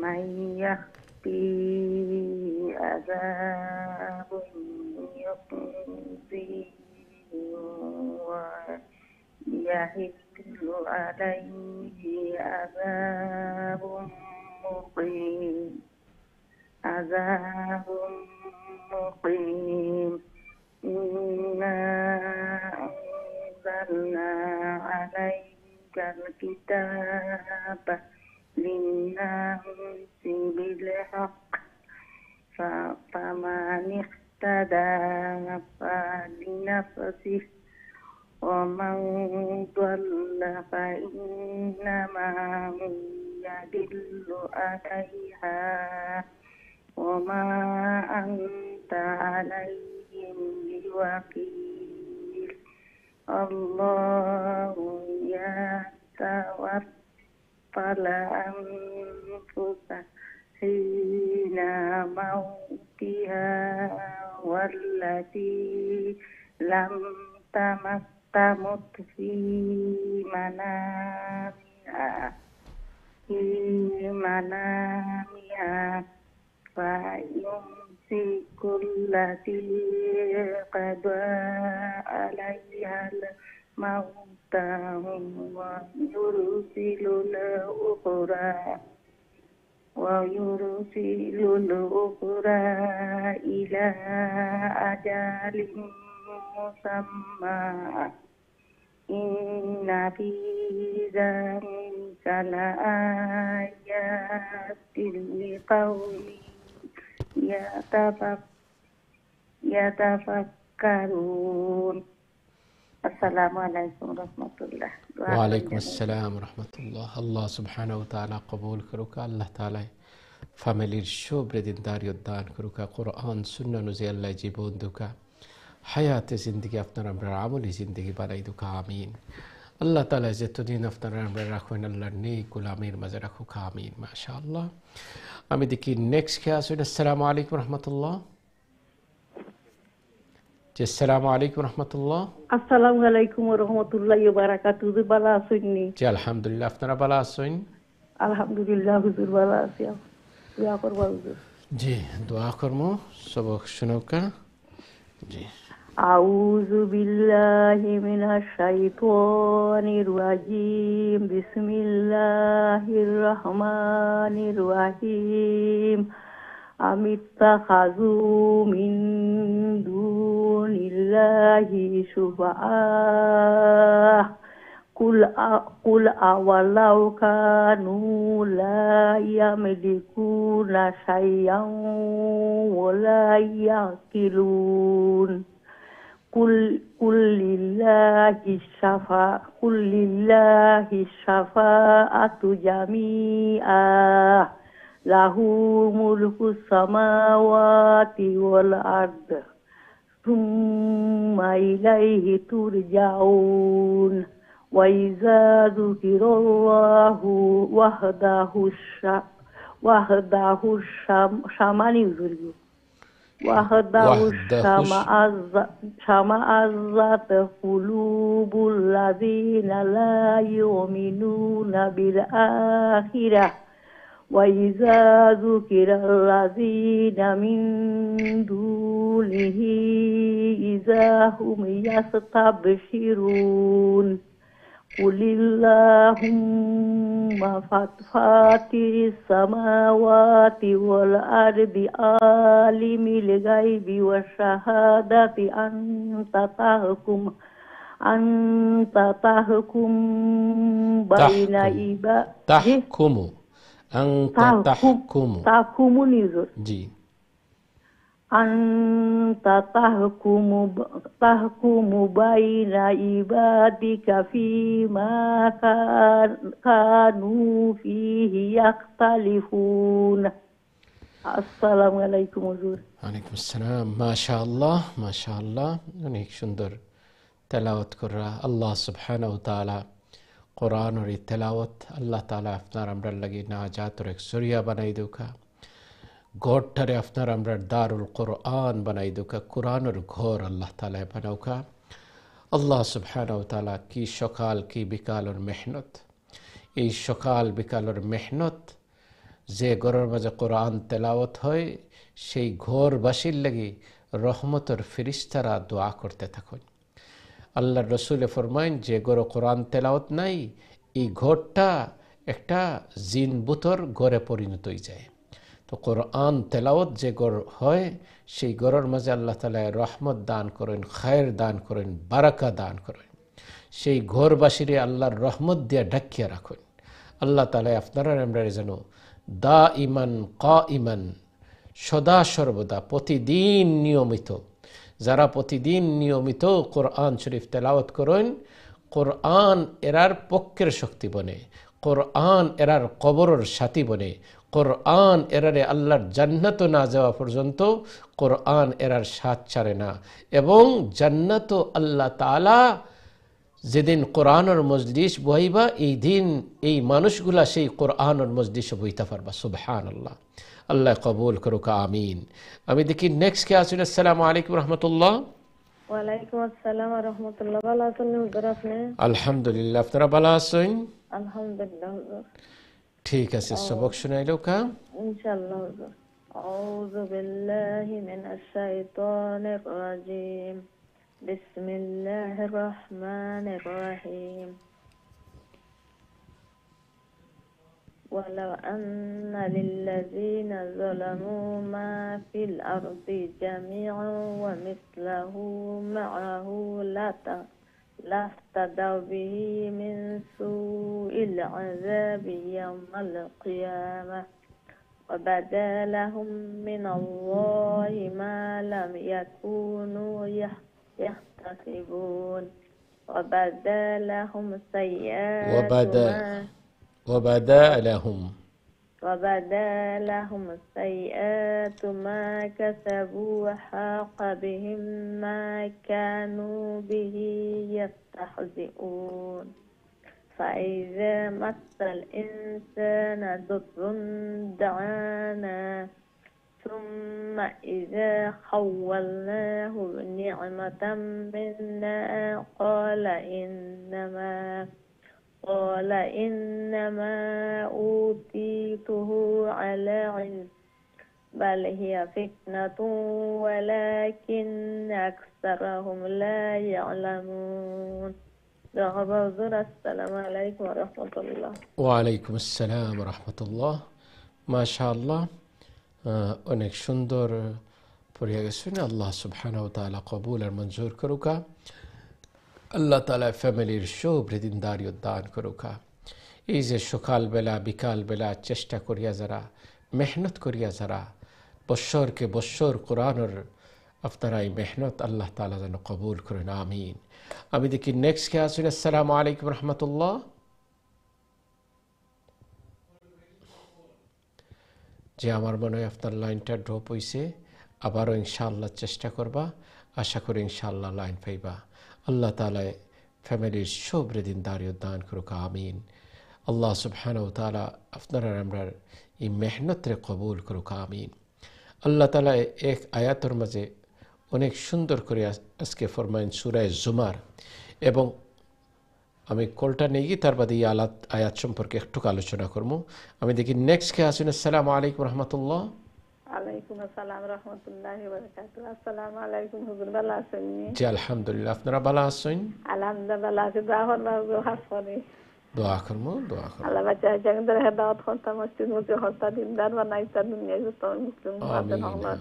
মান ইয়াহতি আযাবুন ইউযি ওয়া ইয়াহিল্লু আলাইহি আযাবুন মুকিম। ইন্না আনজালনা আলাইকাল কিতাবা লিন-নাসি বিল-হাক্ক ফামান ইহতাদা ফালিনাফসিহি ওয়া মান দাল্লা ফাইন্নামা ইয়াদিল্লু আলাইহা ওয়া মা আনতা আলাইহিম বিওয়াকিল। আল্লাহু ইয়াতাওয়াফাল আনফুসা হিনা মাউতিহা ওয়াল্লাতী লাম তামুত ফি মানামিহা ফায়ুমসিকুল্লাতী কাদা আলাইহাল মাউতা ওয়া ইউরসিলুল উখরা ইলা আজালিন মুসাম্মা। ইন্না ফি যালিকা লাআয়াতিন লিকাউমিন ইয়াতাফাক্কারুন। আসসালামু আলাইকুম রাহমাতুল্লাহ। ওয়া আলাইকুম আসসালাম রাহমাতুল্লাহ। আল্লাহ সুবহানাহু ওয়া তাআলা কবুল করুকা। আল্লাহ তাআলা ফ্যামিলির সবরে দিনদারিয়ত দান করুকা, কোরআন সুন্নাহ অনুযায়ী আল্লাহ জীবন দুকা, হায়াতে জিন্দগি আপনার আমরা আমলি জিন্দগি বানাই দুকা, আমিন। আল্লাহ তাআলা যতদিন আপনারা আমরা রাখবেন আল্লাহর নেক গোলামের মাঝে রাখুক, আমিন। মাশাআল্লাহ। আমি দেখি নেক্সট কে আসুন। আসসালামু আলাইকুম রাহমাতুল্লাহ। জি, আসসালামু আলাইকুম রাহমাতুল্লাহ। আসসালামু আলাইকুম ওয়া রাহমাতুল্লাহি ওয়া বারাকাতুহু। ভালো আছেন নি? জি আলহামদুলিল্লাহ, আপনারা ভালো আছেন? আলহামদুলিল্লাহ হুজুর ভালো আছি। দোয়া করবা হুজুর। জি দোয়া করমু সবক শুনৌকা। জি আউযু বিল্লাহি মিনাশ শাইতানির রাজিম। বিসমিল্লাহির রহমানির রহিম। আমিত্তাখাযু মিন দুনিল্লাহি শুফাআ কুল আওয়ালাউ কানু লা ইয়ামলিকুনা শাইয়্যান ওয়া লা ইয়াকিলুন কুল্লিল্লাহি শাফাআতু জামিআ লাহু মুলকুস সামাওয়াতি ওয়াল আরদ সুম্মা ইলাইহি তুরজাউন ওয়া ইযা যুকিরাল্লাহু ওয়াহদাহু শামাআযাত কুলুবুল লাযীনা লা ইউমিনুনা বিল আখিরাহ ওয়া ইযা যুকিরাল্লাযীনা মিন দুনিহি ইযা হুম ইয়াস্তাবশিরুন কুলিল্লাহুম্মা ফাতিরিস সামাওয়াতি ওয়াল আরদি আলিমিল গায়বি ওয়াশ শাহাদাতি আনতা তাহকুম বাইনা তাহকুমু তাহকুমুনি জি আনতা তাহকুমু বাইনা ইবাদিকা ফীমা কানু ফীহি ইয়াখতালিফুন। আসসালামু আলাইকুম হুজুর। ওয়ালাইকুম আসসালাম। মাশাআল্লাহ মাশাআল্লাহ, অনেক সুন্দর তেলাওয়াত করা। আল্লাহ সুবহানাহু ওয়া তাআলা কোরআনের তেলাওয়াত আল্লাহ তাআলা আপনার আমরার লাগি নাজাতের এক জরিয়া বানাই দুকা। ঘরটারে আপনার আমরা দারুল কোরআন বানাই দুকা, কোরআনের ঘর আল্লাহ তাআলা বানাউকা। আল্লাহ সুবহানাহু ওয়া তাআলা কি সকাল কি বিকালের মেহনত, এই সকাল বিকালের মেহনত যে ঘরের মাঝে কোরআন তেলাওয়াত হয় সেই ঘরবাসীর লাগি রহমতের ফেরেশতারা দোয়া করতে থাকুন। আল্লাহর রসুলে ফরমাইন যে ঘরে কোরআন তেলাওয়াত নাই এই ঘরটা একটা জিনবুতর ঘরে পরিণত হয়ে যায়। তো কোরআন তেলাওয়াত যে ঘর হয় সেই ঘরের মাঝে আল্লাহ তাআলা রহমত দান করেন, খায়ের দান করেন, বারাকা দান করেন। সেই ঘরবাসীরে আল্লাহর রহমত দিয়ে ঢাকিয়ে রাখুন। আল্লাহ তাআলা আপনারা আমরা যেন দা ইমান কা ইমান সদা সর্বদা প্রতিদিন নিয়মিত, যারা প্রতিদিন নিয়মিত কোরআন শরীফ তেলাওয়াত করেন, কোরআন এরার পক্ষের শক্তি বনে, কোরআন এরার কবরের সাথী বনে, কোরআন এরারে আল্লাহর জান্নাত না যাওয়া পর্যন্ত কোরআন এরার সাথ ছাড়ে না। এবং জান্নাত আল্লাহ তাআলা যেদিন কোরআনের মজলিস বইবা এই দিন এই মানুষগুলা সেই কোরআনের মজলিসে বইতে পারবা। সুবহানাল্লাহ, আল্লাহ কবুল করুক, আমিন। আমি দেখি নেক্সট কে আছেন। আসসালামু আলাইকুম রাহমাতুল্লাহ। ওয়ালাইকুম আসসালাম ওয়া রাহমাতুল্লাহ। ভালো আছেন হুজুর আপনি? আলহামদুলিল্লাহ, আপনারা ভালো আছেন? আলহামদুলিল্লাহ হুজুর। ঠিক আছে, সবক শুনাইলো কা ইনশাআল্লাহ হুজুর। আউযু বিল্লাহি মিনাশ শাইতানির রাজিম। বিসমিল্লাহির রহমানির রহিম। ولو أن للذين ظلموا ما في الأرض جميعا ومثله معه لافتدوا به من سوء العذاب يوم القيامة وبدا لهم من الله ما لم يكونوا يحتسبون وبدا لهم سيئات ما كسبوا وحاق بهم ما كانوا به يستهزئون فإذا مس الإنسان ضر دعانا ثم إذا خولناه نعمة منا قال إنما أوتيته على علم بل هي فتنة ولكن أكثرهم لا يعلمون. السلام عليكم ورحمة الله. ওয়ালাইকুম আসসালাম রহমতুল্লাহ। মাশাআল্লাহ, অনেক সুন্দর পড়িয়া গেছেন। আল্লাহ সুবহানাহু ওয়া তাআলা কবুল আর মঞ্জুর করুকা। আল্লাহ তাআলা ফ্যামিলির শুভৃদিনদারি দান করুকা। এই যে সকালবেলা বিকালবেলা চেষ্টা করিয়া যারা, মেহনত করিয়া যারা বৎসরকে বৎসর কোরআনের আপনারা এই মেহনত আল্লাহ তাআলা যেন কবুল করেন, আমিন। আমি দেখি নেক্সট কে আসুন। আসসালামু আলাইকুম রহমতুল্লাহ। যে আমার মনে হয় আপনার লাইনটা ড্রপ হয়েছে, আবারও ইনশাআল্লাহ চেষ্টা করবা, আশা করি ইনশাআল্লাহ লাইন পাইবা। আল্লাহ তাআলা ফ্যামিলির শুভৃদিনদারি দান করুক, আমিন। আল্লাহ সুবহানাহু ওয়া তাআলা আপনারা আমরা এই মেহনতরে কবুল করুক, আমিন। আল্লাহ তাআলা এক আয়াতের মাঝে অনেক সুন্দর করে আজকে ফরমাইন সূরা জুমার, এবং আমি কলটা নিয়ে গিয়ে তার বাদে এই আয়াত সম্পর্কে একটু আলোচনা করবো। আমি দেখি নেক্সট কে আসুন। আসসালামু আলাইকুম রহমতুল্লাহ। ওয়ালাইকুম আসসালাম রাহমাতুল্লাহি ওয়া বারাকাতুহু। আসসালামু আলাইকুম হুজুর, ভালো আছেন? জি আলহামদুলিল্লাহ, আপনারা ভালো আছেন? আলহামদুলিল্লাহ ভালো আছি। দোয়া করবা, হাস করে দোয়া করবো, দোয়া করবো। আল্লাহ বাচ্চা জানদের হেদায়েত করতা, মসজিদ মসজিদ হতা, দিনদার বানাইতা, দুনিয়ায় যত মুসলিম আছেন আল্লাহ।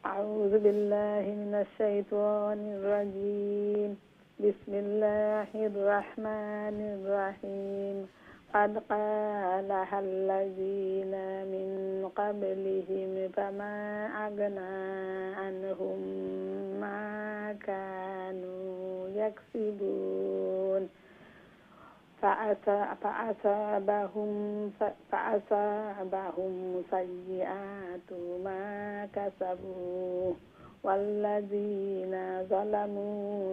আউযু বিল্লাহি মিনাশ শাইতানির রাজীম। বিসমিল্লাহির রাহমানির রাহিম। قد قالها الذين من قبلهم فما أغنى عنهم ما كانوا يكسبون فأصابهم سيئات ما كسبوا والذين ظلموا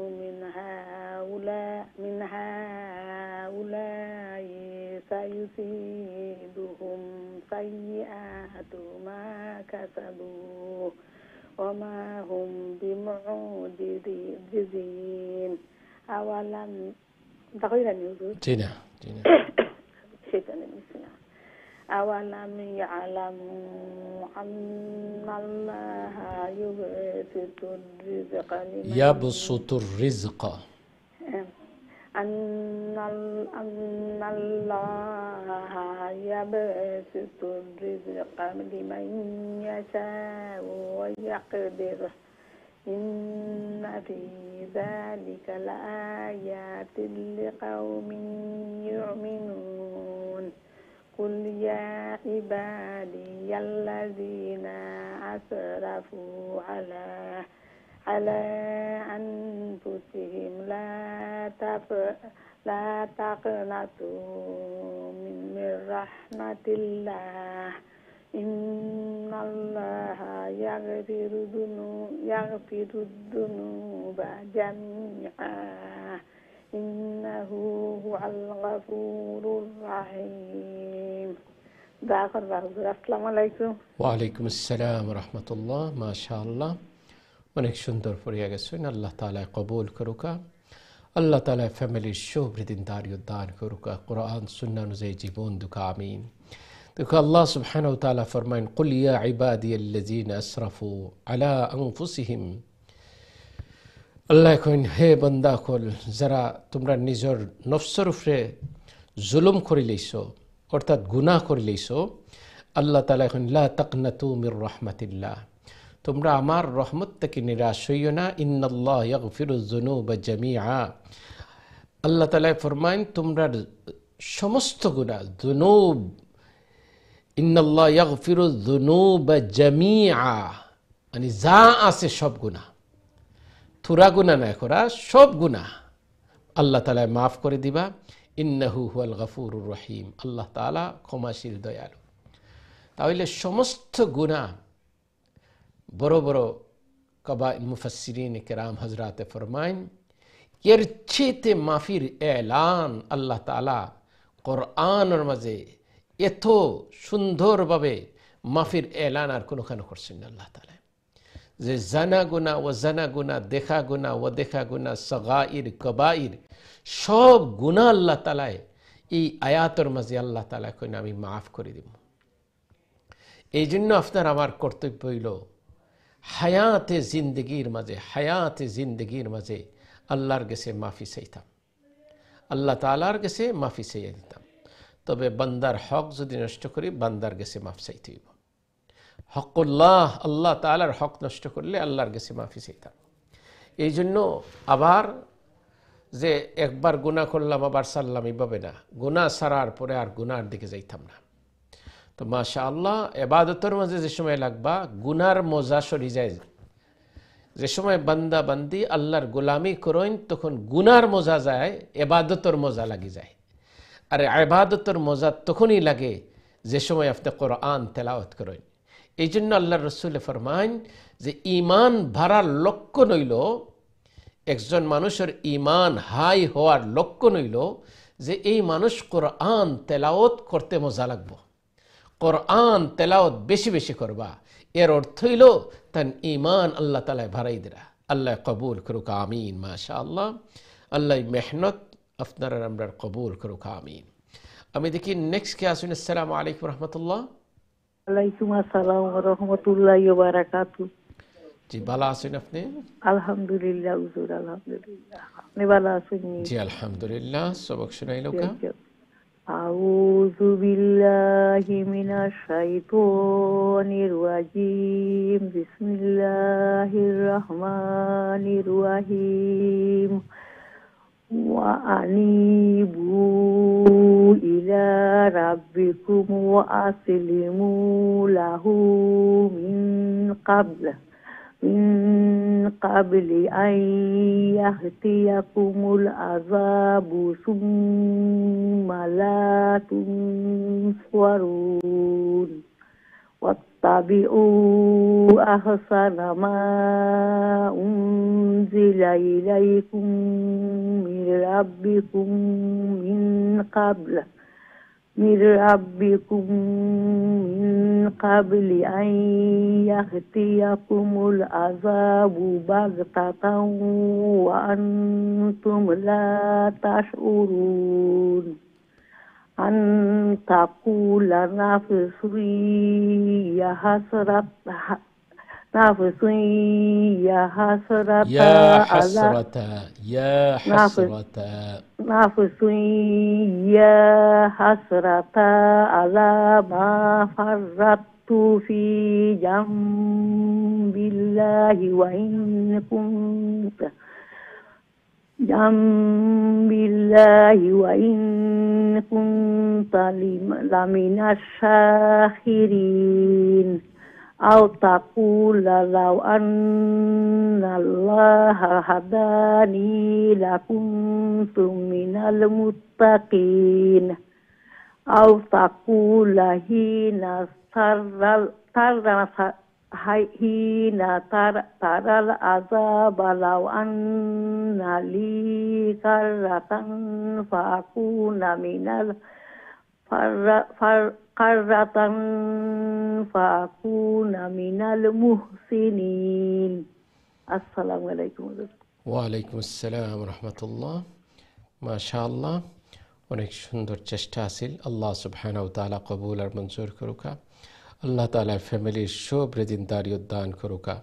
من هؤلاء سيصيبهم سيئات ما كسبوا وما هم بمعجزين أولم أولم يعلموا أن الله يبسط الرزق أن الله يبسط الرزق لمن يشاء ويقدر إن في ذلك لآيات لقوم يؤمنون. قل يا عبادي الذين أسرفوا على أنفسهم لا تقنطوا من رحمة الله إن الله يغفر الذنوب جميعا إنه هو الغفور الرحيم. আসসালামু আলাইকুম। ওয়ালাইকুম আসসালাম রহমতুল্লাহ। মাশাআল্লাহ, অনেক সুন্দর পড়িয়া গেছেন। আল্লাহ তাআলা কবুল করুকা। আল্লাহ তাআলা ফ্যামিলির শুভৃদিনদারি দান করুকা, কোরআন সুন্নাহ অনুযায়ী জীবন দুকা, আমিন। দেখো আল্লাহ সুবহানাহু ওয়া তাআলা ফরমায়েন, কুল ইয়া ইবাদিয়াল্লাযীনা আসরাফু আলা আনফুসিহিম। আল্লাহ কইন, হে বান্দা কল, যারা তোমরা নিজের নফসের উপরে জুলুম করে লইছো, অর্থাৎ গুনাহ করে লইছো, আল্লাহ তাআলা কইন লা তাকনাতু মির রাহমাতিল্লাহ, তোমরা আমার রহমত থেকে নিরাশ হইও না। ইন্নাল্লাহ ইয়াগফিরুয যুনুবা জামিআ, আল্লাহ তাআলা ফরমায়েন তোমরা সমস্ত গুনাহ, যুনুব, ইন্নাল্লাহ ইয়াগফিরুয যুনুবা জামিআ, মানে যা আছে সব গুনাহ, থোড়া গুনাহ না করা, সব গুনাহ আল্লাহ তাআলা মাফ করে দিবা। ইন্নাহু হুয়াল গফুরুর রহিম, আল্লাহ তাআলা ক্ষমাশীল দয়ালু। তাহলে সমস্ত গুনাহ, বড় বড় কাবাইর মুফাসসিরিন কেরাম হযরতে ফরমায়েন, এর চেয়ে মাফির এলান আল্লাহ তাআলা কোরআনের মাঝে এত সুন্দরভাবে মাফির এলান আর কোনোখানে করছেন না আল্লাহ তাআলা। যে জানা গুনাহ ও জানা গুনাহ, দেখা গুনাহ ও দেখা গুনাহ, সগাইর কবাইর সব গুনাহ আল্লাহ তাআলা এই আয়াতের মাঝে আল্লাহ তাআলা কইন আমি মাফ করে দিব। এই জন্য আপনার আমার কর্তব্য হইল হায়াতে জিন্দগির মাঝে আল্লাহর কাছে মাফি চাইতাম, আল্লাহ তাআলার কাছে মাফি চাইয়া দিতাম। তবে বান্দার হক যদি নষ্ট করি বান্দার কাছে মাফ চাইতে হইব। হকুল্লাহ, আল্লাহ তাআলার হক নষ্ট করলে আল্লাহর কাছে মাফি চাইতাম। এই জন্য আবার যে একবার গুনাহ করলাম আবার সারলাম এইভাবে না, গুনাহ সারার পরে আর গুনার দিকে যাইতাম না। তো মাশাআল্লাহ ইবাদতের মাঝে যে সময় লাগবা গুনার মজা সরি যায়, যে সময় বান্দা বান্দি আল্লাহর গোলামি করেন তখন গুনার মজা যায়, ইবাদতের মজা লাগি যায়। আর ইবাদতের মজা তখনই লাগে যে সময় আপনি কোরআন তেলাওয়াত করেন। এই জন্য আল্লাহর রাসূল ফরমান যে ঈমান ভাড়ার লক্ষণ হইল, একজন মানুষের ঈমান হাই হওয়ার লক্ষণ হইল যে এই মানুষ কোরআন তেলাওয়াত করতে মজা লাগবে, কোরআন তেলাওয়াত বেশি বেশি করবা। এর অর্থ হইল তার ঈমান আল্লাহ তাআলা ভাড়াই দিরা। আল্লাহ কবুল করুক, আমিন। মাশাআল্লাহ, আল্লাহ মেহনত আপনারা আমরা কবুল করুক, আমিন। আমি দেখি নেক্সট কে আসুন। আসসালামু আলাইকুম রহমতুল্লাহ। ওয়ালাইকুম আসসালাম ওয়া রাহমাতুল্লাহি ওয়া বারাকাতুহু। জি ভালো আছেন আপনি? আলহামদুলিল্লাহ হুজুর, আলহামদুলিল্লাহ। আপনি ভালো আছেন? জি আলহামদুলিল্লাহ। সবক শুনাইলো কা? আউযু বিল্লাহি মিনাশ শাইতানির রাজিম। বিসমিল্লাহির রহমানির রহিম। ওয়া আনিবু ইলা রাব্বিকুম ওয়া আসলিমু লাহু মিন qabli an yahtiyakumul azabu summa la tunsarun wattabi'u ahsana ma unzila ilaykum min rabbikum min qabli an yahtiyakumul azabu baghtatan wa antum la tash'urun an taqula nafsun ya hasrata ala ma farrattu fi jambillahi wa in kunta laminash shakirin. Au taqula law annallaha hadani lakuntum minal muttaqin. Au taqula hina taral azaba law anna li karratan fakuna minal qarratan fakuna minal muhsinin. Assalamu alaikum. ওয়া আলাইকুম আসসালাম রাহমাতুল্লাহ। মাশাআল্লাহ, অনেক সুন্দর চেষ্টা আছিল। আল্লাহ সুবহানাহু ওয়া তাআলা কবুল আর মঞ্জুর করুকা। আল্লাহ তাআলা ফ্যামিলির সব রেজিনদারি উদ্দান করুকা।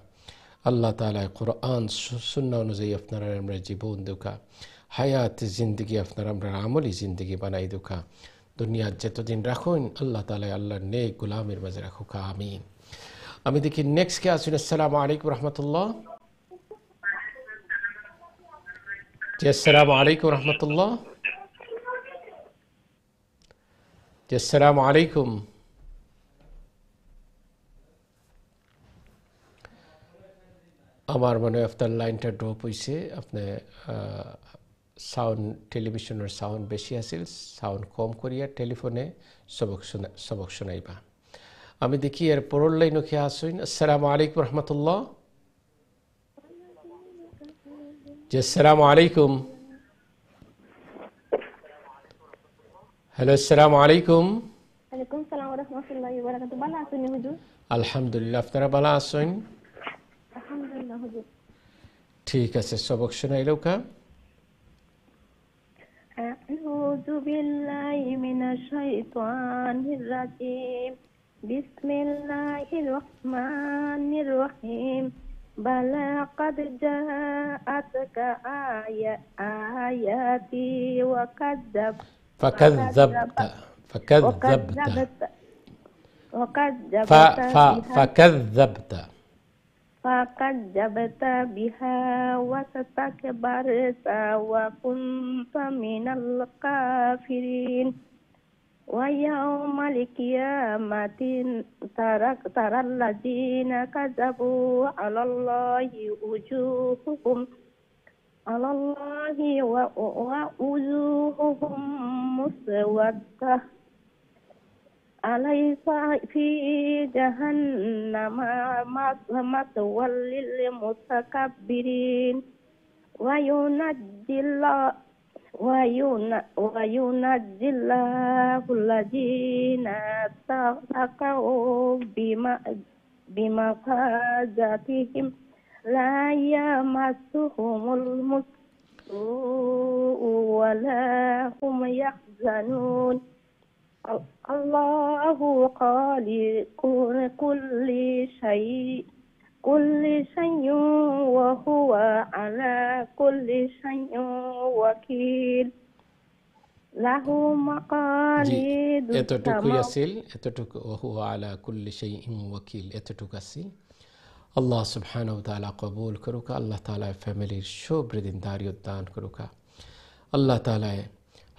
আল্লাহ তাআলা কোরআন সুন্নাহ অনুযায়ী আপনারা আমরা জীবন দুকা, হায়াত জিন্দগি আপনারা আমরা আমলি জিন্দগি বানাই দুকা। দুনিয়ার যতদিন রাখুন আল্লাহ তাআলা আল্লাহর নেক গোলামের মাঝে রাখুক, আমিন। আমি দেখি নেক্সট কে আসুন। আসসালামু আলাইকুম রহমতুল্লাহ। জি আসসালামু আলাইকুম রহমতুল্লাহ। জি আসসালামু আলাইকুম। আমার মনে হয় আপনার লাইনটা ড্রপ হয়েছে। আপনি সাউন্ড টেলিভিশনের সাউন্ড বেশি আছিল, সাউন্ড কম করিয়া টেলিফোনে সবক শোনাইবা। আমি দেখি এর পরের লাইনও খেয়ে আসুন। আসসালামু আলাইকুম রহমতুল্লাহ। জি আসসালামু আলাইকুম। হ্যালো আসসালামু আলাইকুম। ওয়ালাইকুম সালাম ওয়া রাহমাতুল্লাহি ওয়া বারাকাতুহু। ভালো আছেন হুজুর? আলহামদুলিল্লাহ, আপনারা ভালো আছেন? আলহামদুলিল্লাহ হুজুর। ঠিক আছে, সবক শোনাইলো কা? আউযু বিল্লাহি মিনাশ শাইতানির রাজিম। বিসমিল্লাহির রহমানির রহিম। বালা কাদ জাআতকা আয়াতি ওয়া فكذبت فكذبت بها واستكبرت وكنت من الكافرين ويوم القيامة ترى الذين كذبوا على الله وجوههم مسودة أليس في جهنم مثوى للمتكبرين وينجي الله الذين اتقوا بمفازتهم لا يمسهم السوء ولا هم يحزنون الله خالق كل شيء وهو على كل شيء وكيل له مقاليد এতটুকু ওহুয়া আলা কুল্লি শাইইন ওয়াকিল, এতটুকু আসিল। আল্লাহ সুবহানাহু ওয়া তাআলা কবুল করুকা। আল্লাহ তাআলা ফ্যামিলির শুভ্রদিনদারিয়ত দান করুকা। আল্লাহ তাআলা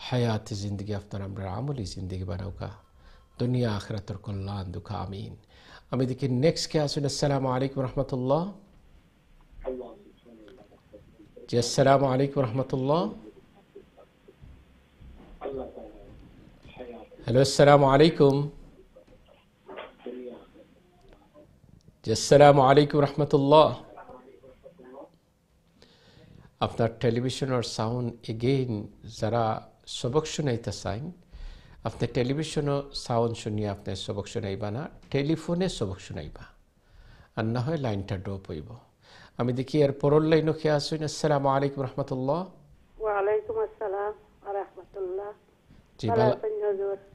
হায়াত জিন্দগি আপনার আমরা আমলি জিন্দগি বানাউকা। দুনিয়া আখিরাতের কল্যাণ দুকা আমিন। আমি দেখি নেক্সট কে আসুন। আসসালামু আলাইকুম রহমতুল্লাহ। জি আসসালামু আলাইকুম রহমতুল্লাহ। হ্যালো, আসসালামু আলাইকুম। জি আসসালামু আলাইকুম রহমতুল্লাহ। আপনার টেলিভিশনের সাউন্ড এগেইন যারা সবক শুনাইতে চান, আপনি টেলিভিশনও সাউন্ড শুনিয়ে আপনি সবক শুনাইবা না, টেলিফোনে সবক শুনাইবা, আর না হয় লাইনটা ড্রপ হইব। আমি দেখি এর পরের লাইনও খেয়ে আসুন। আসসালামু আলাইকুম রহমতুল্লাহ। ওয়ালাইকুম আসসালাম ওয়া রাহমাতুল্লাহ। জি ভালো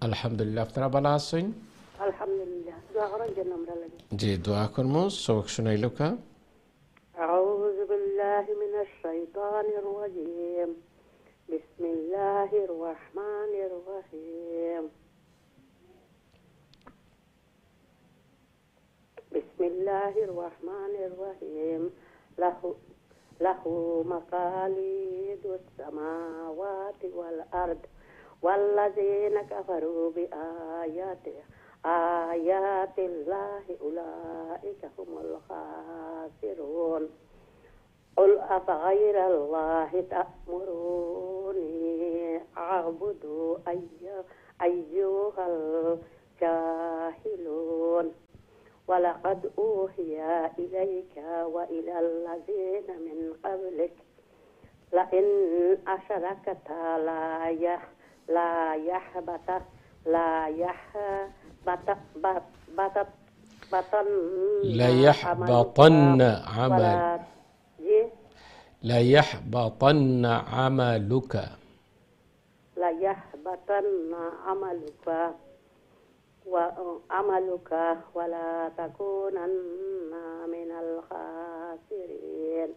আলহামদুলিল্লাহ, আপনারা ভালো আছেন? আলহামদুলিল্লাহ। দোয়া করার জন্য আমরা লাগি। জি দোয়া করবো। সবক শুনাইলো কা? আউযু বিল্লাহি মিনাশ শাইতানির রাজিম। বিসমিল্লাহির রহমানির রহিম। বিসমিল্লাহির রহমানির রহিম। লাহু মাকালিদুস সামাওয়াতি ওয়াল আরদ ওয়াল্লাযীনা কাফারু বিআয়াতিল্লাহি উলাইকা হুমুল খাসিরুন। قل أفغير الله تأمروني أعبد أيها الجاهلون ولقد أوحي إليك وإلى الذين من قبلك لئن أشركت لا يحبطن عملك ولا تكونن من الخاسرين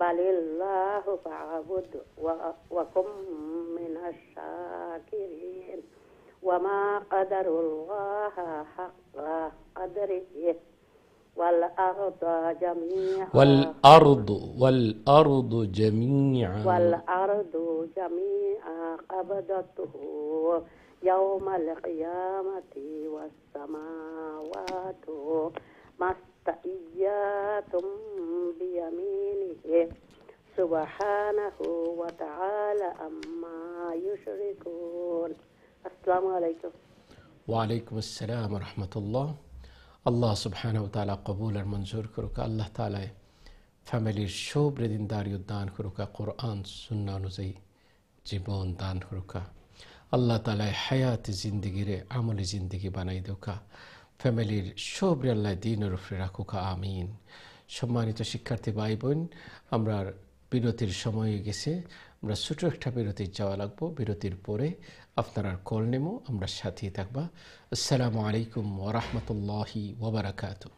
بل الله فاعبد وكن من الشاكرين وما قدر الله حق قدره والأرض جميعا قبضته يوم القيامة والسماوات مستويات بيمينه سبحانه وتعالى عما يشركون. السلام عليكم. وعليكم السلام ورحمة الله. আল্লাহ সুবহানাহু ওয়া তাআলা কবুল আর মঞ্জুর করুক। আল্লাহ তাআলা ফ্যামিলির শুভ্রদিনদারিয়ত দান করুক, কোরআন সুন্নাহ অনুযায়ী জীবন দান করুক। আল্লাহ তাআলা হায়াতে জিন্দেগিরে আমলি জিন্দেগি বানাই দোকা ফ্যামিলির সবরে আল্লাহ দ্বীনের উপরে রাখুকা আমিন। সম্মানিত শিক্ষার্থী ভাই বোন, আমরা বিরতির সময় হয়ে গেছে, আমরা ছোট একটা বিরতি যাওয়া লাগবো। বিরতির পরে আপনারা কল নেবো, আমরা সাথেই থাকবা। আসসালামু আলাইকুম ওয়া রাহমাতুল্লাহি ওয়া বারাকাতুহু।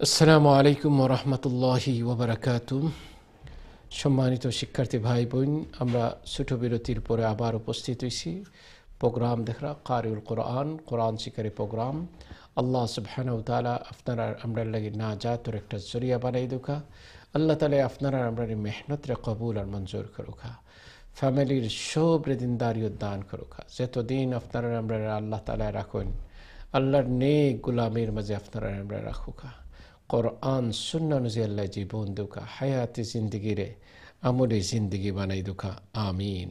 আসসালামু আলাইকুম ওয়া রাহমাতুল্লাহি ওয়া বারাকাতুহু। সম্মানিত শিক্ষার্থী ভাই বোন, আমরা ছোট বিরতির পরে আবার উপস্থিত হয়েছি। প্রোগ্রাম দেখরা কারিউল কোরআন, কোরআন শিকারী প্রোগ্রাম। আল্লাহ সুবহানাহু ওয়া তাআলা আপনারা আমরা লাগি নাজাতের একটা জরিয়া বানাই দুকা। আল্লাহ তাআলা আপনারা আমরা মেহনতরে কবুল আর মঞ্জুর করুকা। ফ্যামিলির সব দিনদারিয়ত দান করুকা। যতদিন আপনারা আমরা আল্লাহ তাআলা রাখুন, আল্লাহর নেক গোলামির মাঝে আপনারা আমরা রাখুকা। কোরআন সুন্নাহ অনুযায়ী আল্লাহ জীবন দুকা, হায়াতি জিন্দেগিরে আমলি জিন্দেগি বানাই দুকা আমিন।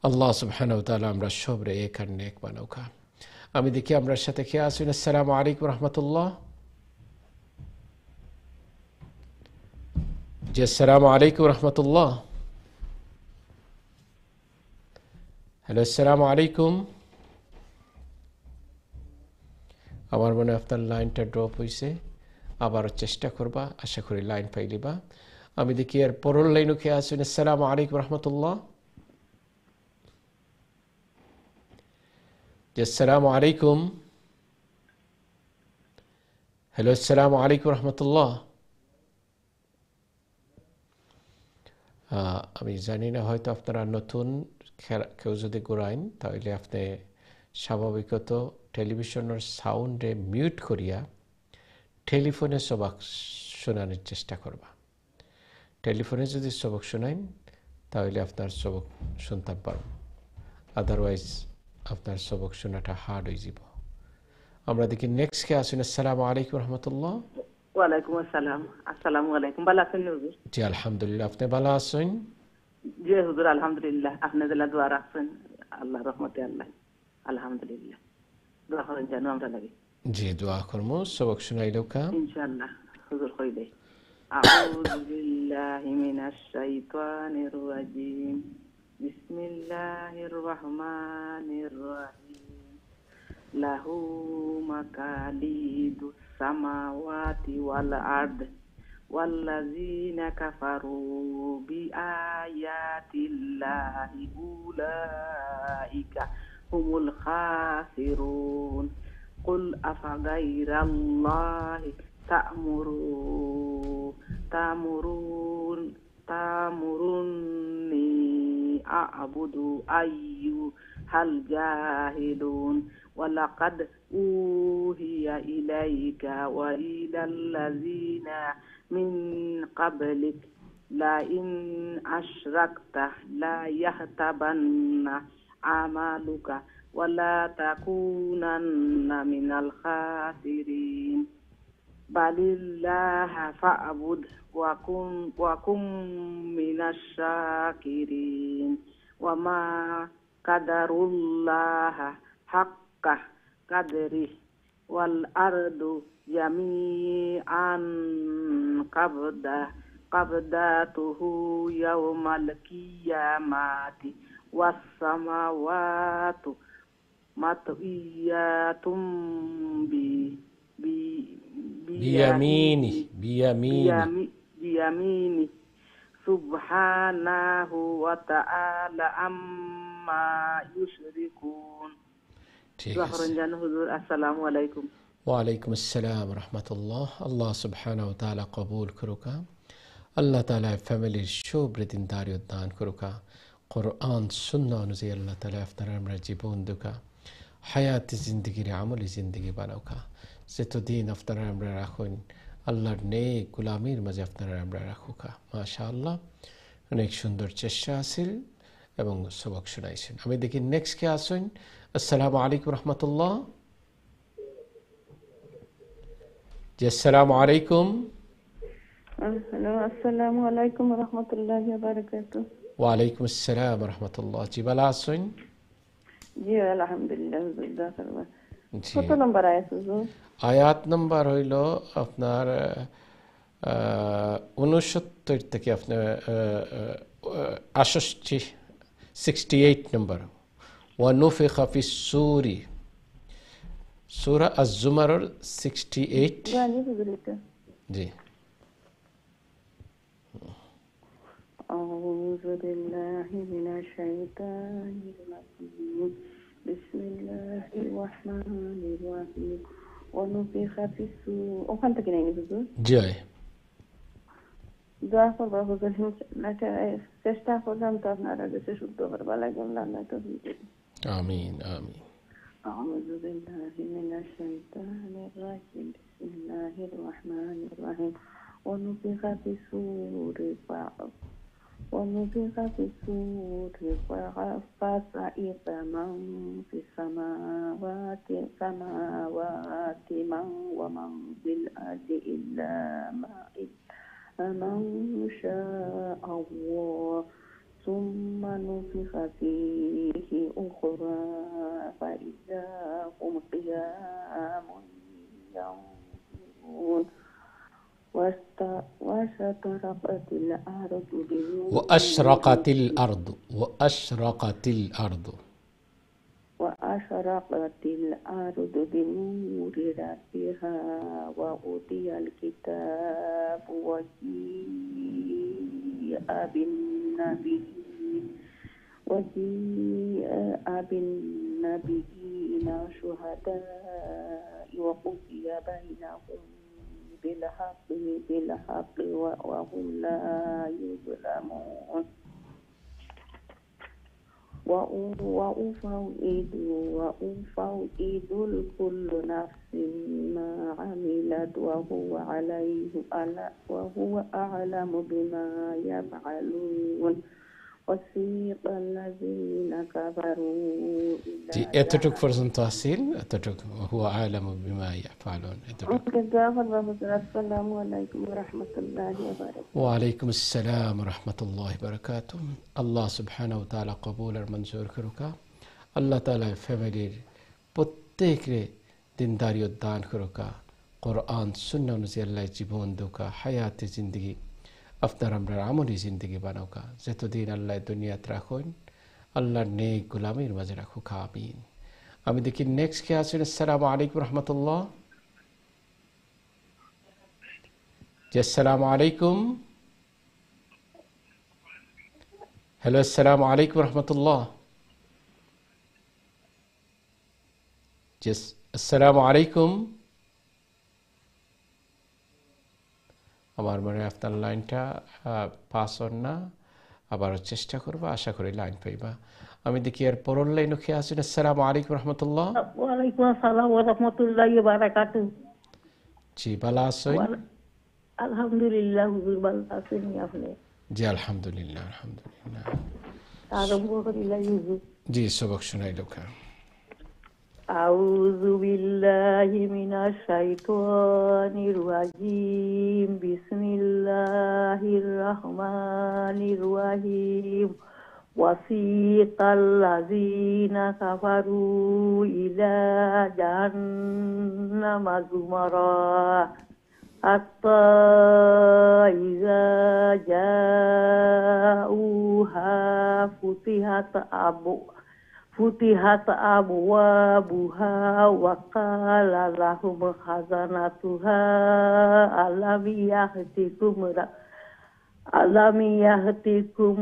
আল্লাহ সুবহানাহু ওয়া তাআলা আমরা সবরে এক আর নেক বানাউকা। আমি দেখি আমরা সাথে কে আছেন। আসসালামু আলাইকুম রাহমাতুল্লাহ। জি আসসালামু আলাইকুম রাহমাতুল্লাহ। হ্যালো আসসালামু আলাইকুম। আমার মনে আপনার লাইনটা ড্রপ হয়েছে, আবার চেষ্টা করবা, আশা করি লাইন পাইলিবা। আমি দেখি আর পরের লাইনও কে আছেন। আসসালামু আলাইকুম রাহমাতুল্লাহ। জি আসসালামু আলাইকুম। হ্যালো আসসালামু আলাইকুম রাহমাতুল্লাহ। আমি জানি না, হয়তো আপনারা নতুন কেউ যদি ঘুরাইন তাহলে আপনি স্বাভাবিকত টেলিভিশনের সাউন্ডে মিউট করিয়া টেলিফোনে সবক শোনানোর চেষ্টা করবা। টেলিফোনে যদি সবক শোনাইন তাহলে আপনার সবক শুনতে পারব, আদারওয়াইজ আপনার সবক শোনাটা হার্ড হয়ে যাব। আমরা দেখি নেক্সট কে আসুন। আসসালামু আলাইকুম রহমতুল্লাহ। ওয়ালাইকুম আসসালাম। আসসালামু আলাইকুম। ভালো আছেন হুজুর? জি আলহামদুলিল্লাহ, আপনি ভালো আছেন? জি হুজুর আলহামদুলিল্লাহ। আপনি যেলা দোয়া রাখছেন আল্লাহ রহমতে আল্লাহ আলহামদুলিল্লাহ। দোয়া করেন যেন আমরা লাগে। জি দোয়া করবো। সবক শোনাইলেও কা ইনশাআল্লাহ হুজুর কইলে। আউযু বিল্লাহি মিনাশ শাইতানির রাজিম। বিসমিল্লাহির রহমানির রহিম। লাহু মাকালিদুস সামাওয়াতি ওয়াল আরদ ওয়াল্লাযীনা কাফারু বিআয়াতিল্লাহি উলাইকা হুমুল খাসিরুন। কুল আফাগাইরাল্লাহি তা'মুরুনি আ'বুদু আইয়ুহাল জাহিলুন। ওয়ালাকাদ উহিয়া ইলাইকা ওয়া ইলাল্লাযীনা মিন ক্বাবলিক লাইন আশরাকতা লা ইয়াহতাবান্না আমালুকা ওয়ালা তাকুনান্না মিনাল খাসিরিন। বালিল্লাহা ফা'বুদ ওয়া কুম মিনাশ শাকিরিন। ওয়া মা কাদারুল্লাহা হাক্কা কাদরিহি ওয়াল আরদু জামিআন কাবদাতুহু ইয়াওমাল কিয়ামাতি ওয়াস সামাওয়াতু মাতইয়াতুম বিয়ামিনি সুবহানাহু ওয়া তাআলা আম্মা ইউশরিকুন। ঠিক আছে। হুজুর আসসালামু আলাইকুম। ওয়ালাইকুম আসসালাম রহমতুল্লাহ। আল্লাহ সুবহানাহু ওয়া তাআলা কবুল করুকা। আল্লাহ তাআলা ফ্যামিলির সব দিনদারি দান করুকা। কোরআন সুন্নাহ অনুযায়ী আল্লাহ তাআলা আপনারা আমরা জীবন দুকা, হায়াতি জিন্দগির আমলি জিন্দগি বানাউকা। যতদিন আপনারা আমরা রাখুন আল্লাহর নেক গোলামির মাঝে আপনারা আমরা রাখুকা। মাশাআল্লাহ, অনেক সুন্দর চেষ্টা আছিল এবং সবক শোনাইছেন। আমি দেখি নেক্সট কে আসুন। আসসালামু আলাইকুম রহমতুল্লাহ। জি আসসালামু আলাইকুম। হ্যালো আসসালামু আলাইকুম রহমতুল্লাহি ওয়া বারাকাতুহু। ওয়ালাইকুম আসসালাম রহমতুল্লাহ। জি ভালো আছেন? জি আলহামদুলিল্লাহ হুজুর দোয়া করবেন। জি। কত নম্বর আয়াত হুজুর? আয়াত নম্বর হইল আপনার 69 থেকে আপনার 68 নম্বর। ওয়ানুফিখা ফিস-সূরি, সূরা আজ-জুমারের 68। জানি হুজুর এটা। জি। أعوذ بالله من الشيطان الرجيم بسم الله الرحمن الرحيم ونفخ في الصور ওখান থেকে নেই হুজুর? জি। দোয়া করবো হুজুর, চেষ্টা করলাম তো আপনারা কাছে শুদ্ধ করবা লাগবে না তো। আমিন আমিন। أعوذ بالله من الشيطان الرجيم بسم الله الرحمن الرحيم ونفخ في الصور فصعق من في السماوات من ومن في الأرض إلا من شاء الله ثم نفخ فيه أخرى فإذا هم قيام ينظرون واشرقت الأرض بنور ربها ووضع الكتاب وجيء بالنبيين شهداء وقضي بينهم بالحق وهم لا يظلمون وأفوض كل نفس ما عملت وهو أعلم بما يفعلون وسيق الذين كفروا জি, এতটুক পর্যন্ত আসিল, এতটুক হুয়া আলামু বিমা ইয়াফআলুন। আসসালামু আলাইকুম ওয়া রাহমাতুল্লাহি ওয়া বারাকাতুহু। ওয়া আলাইকুম আসসালাম ওয়া রাহমাতুল্লাহি ওয়া বারাকাতুহু। আল্লাহ সুবহানাহু ওয়া তাআলা কবুল আর মঞ্জুর করুকা। আল্লাহ তাআলা ফ্যামিলির প্রত্যেকরে দিনদারিয়ত দান করুকা। কোরআন সুন্নাহ অনুযায়ী আল্লাহ জীবন দুকা, হায়াতে জিন্দগি আপনার আমরা আমলি জিন্দগি বানাওকা। যতদিন আল্লাহ দুনিয়াত রাখুন, আল্লাহর নেক গোলামির মাঝে রাখুক, আমিন। আমি দেখি নেক্সট কে আছেন। আসসালামু আলাইকুম রহমতুল্লাহ। জি আসসালামু আলাইকুম। হ্যালো, আসসালামু আলাইকুম রহমতুল্লাহ। জি আসসালামু আলাইকুম। আমার মনে হয় আপনার লাইনটা পাস হন না, আবারও চেষ্টা করবো, আশা করি লাইন পাইবা। আমি দেখি এর পরের লাইনও খেয়ে আসেন। আসসালামু আলাইকুম রহমতুল্লাহ। ওয়ালাইকুম আসসালাম ওয়া রাহমাতুল্লাহি ওয়া বারাকাতুহু। জি ভালো আছেন? আলহামদুলিল্লাহ হুজুর, ভালো আছেন আপনি? জি আলহামদুলিল্লাহ আলহামদুলিল্লাহ। আরম্ভ করিলাই হুজুর। জি সবক শোনাই লোকা। আউযু বিল্লাহি মিনাশ শাইতানির রাজিম বিসমিল্লাহির রহমানির রহিম ওয়াসিকাল লাযিনা কাফারু ইলা জাহান্নামা যুমারা হাত্তা ইযা জাউহা ফুতিহাত আবওয়াবুহা ওয়া ক্বালা লাহুম খাযানাতুহা আলাম ইয়াহতিকুম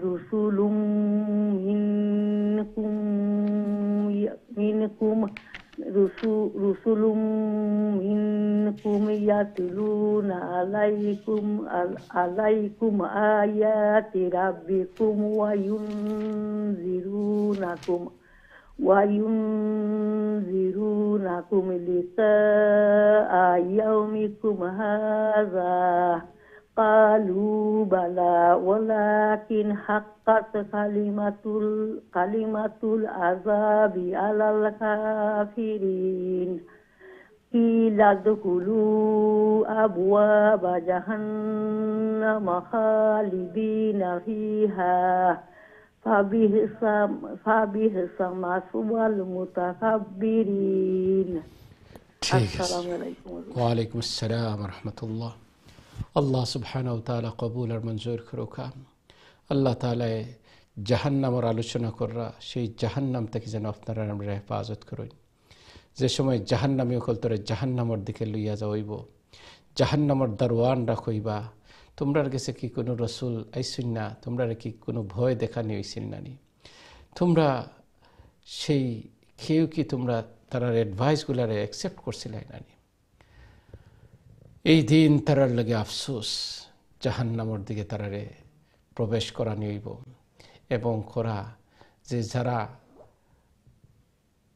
রুসুলুম মিনকুম ইয়াতলুনা আলাইকুম আয়াতি রাব্বিকুম ওয়া ইউনযিরুনাকুম লিকাআ ইয়াউমিকুম হাযা ক্বালু বালা ওয়ালাকিন হাক্কাত কালিমাতুল আযাবি আলাল কাফিরিন কিলা দুকুলু আবওয়াবা জাহান্নাম খালিদিনা ফিহা ফাবিহসা মাসওয়াল মুতাকাব্বিরিন। আসসালামু আলাইকুম। ওয়া আলাইকুম আসসালাম ওয়া রাহমাতুল্লাহ। আল্লাহ সুবহানাহু ওয়া তাআলা কবুল আর মঞ্জুর করুকা। আল্লাহ তাআলা জাহান্নামের আলোচনা করা, সেই জাহান্নাম থেকে যেন আপনারা আমরা হেফাজত করুন। যে সময় জাহান্নামী অকল তোরে জাহান্নামের দিকে লইয়া যাইব, জাহান্নামের দারওয়ানরা কইবা তোমরার কাছে কি কোনো রসুল আইসুন না, তোমরা কি কোনো ভয় দেখানি হইছিল নানি, তোমরা সেই কেউ কি তোমরা তার অ্যাডভাইসগুলারে অ্যাকসেপ্ট করছিলাই নানি। এই দিন তারার লাগে আফসোস, জাহান্নামের দিকে তারারে প্রবেশ করা নিইব এবং করা যে যারা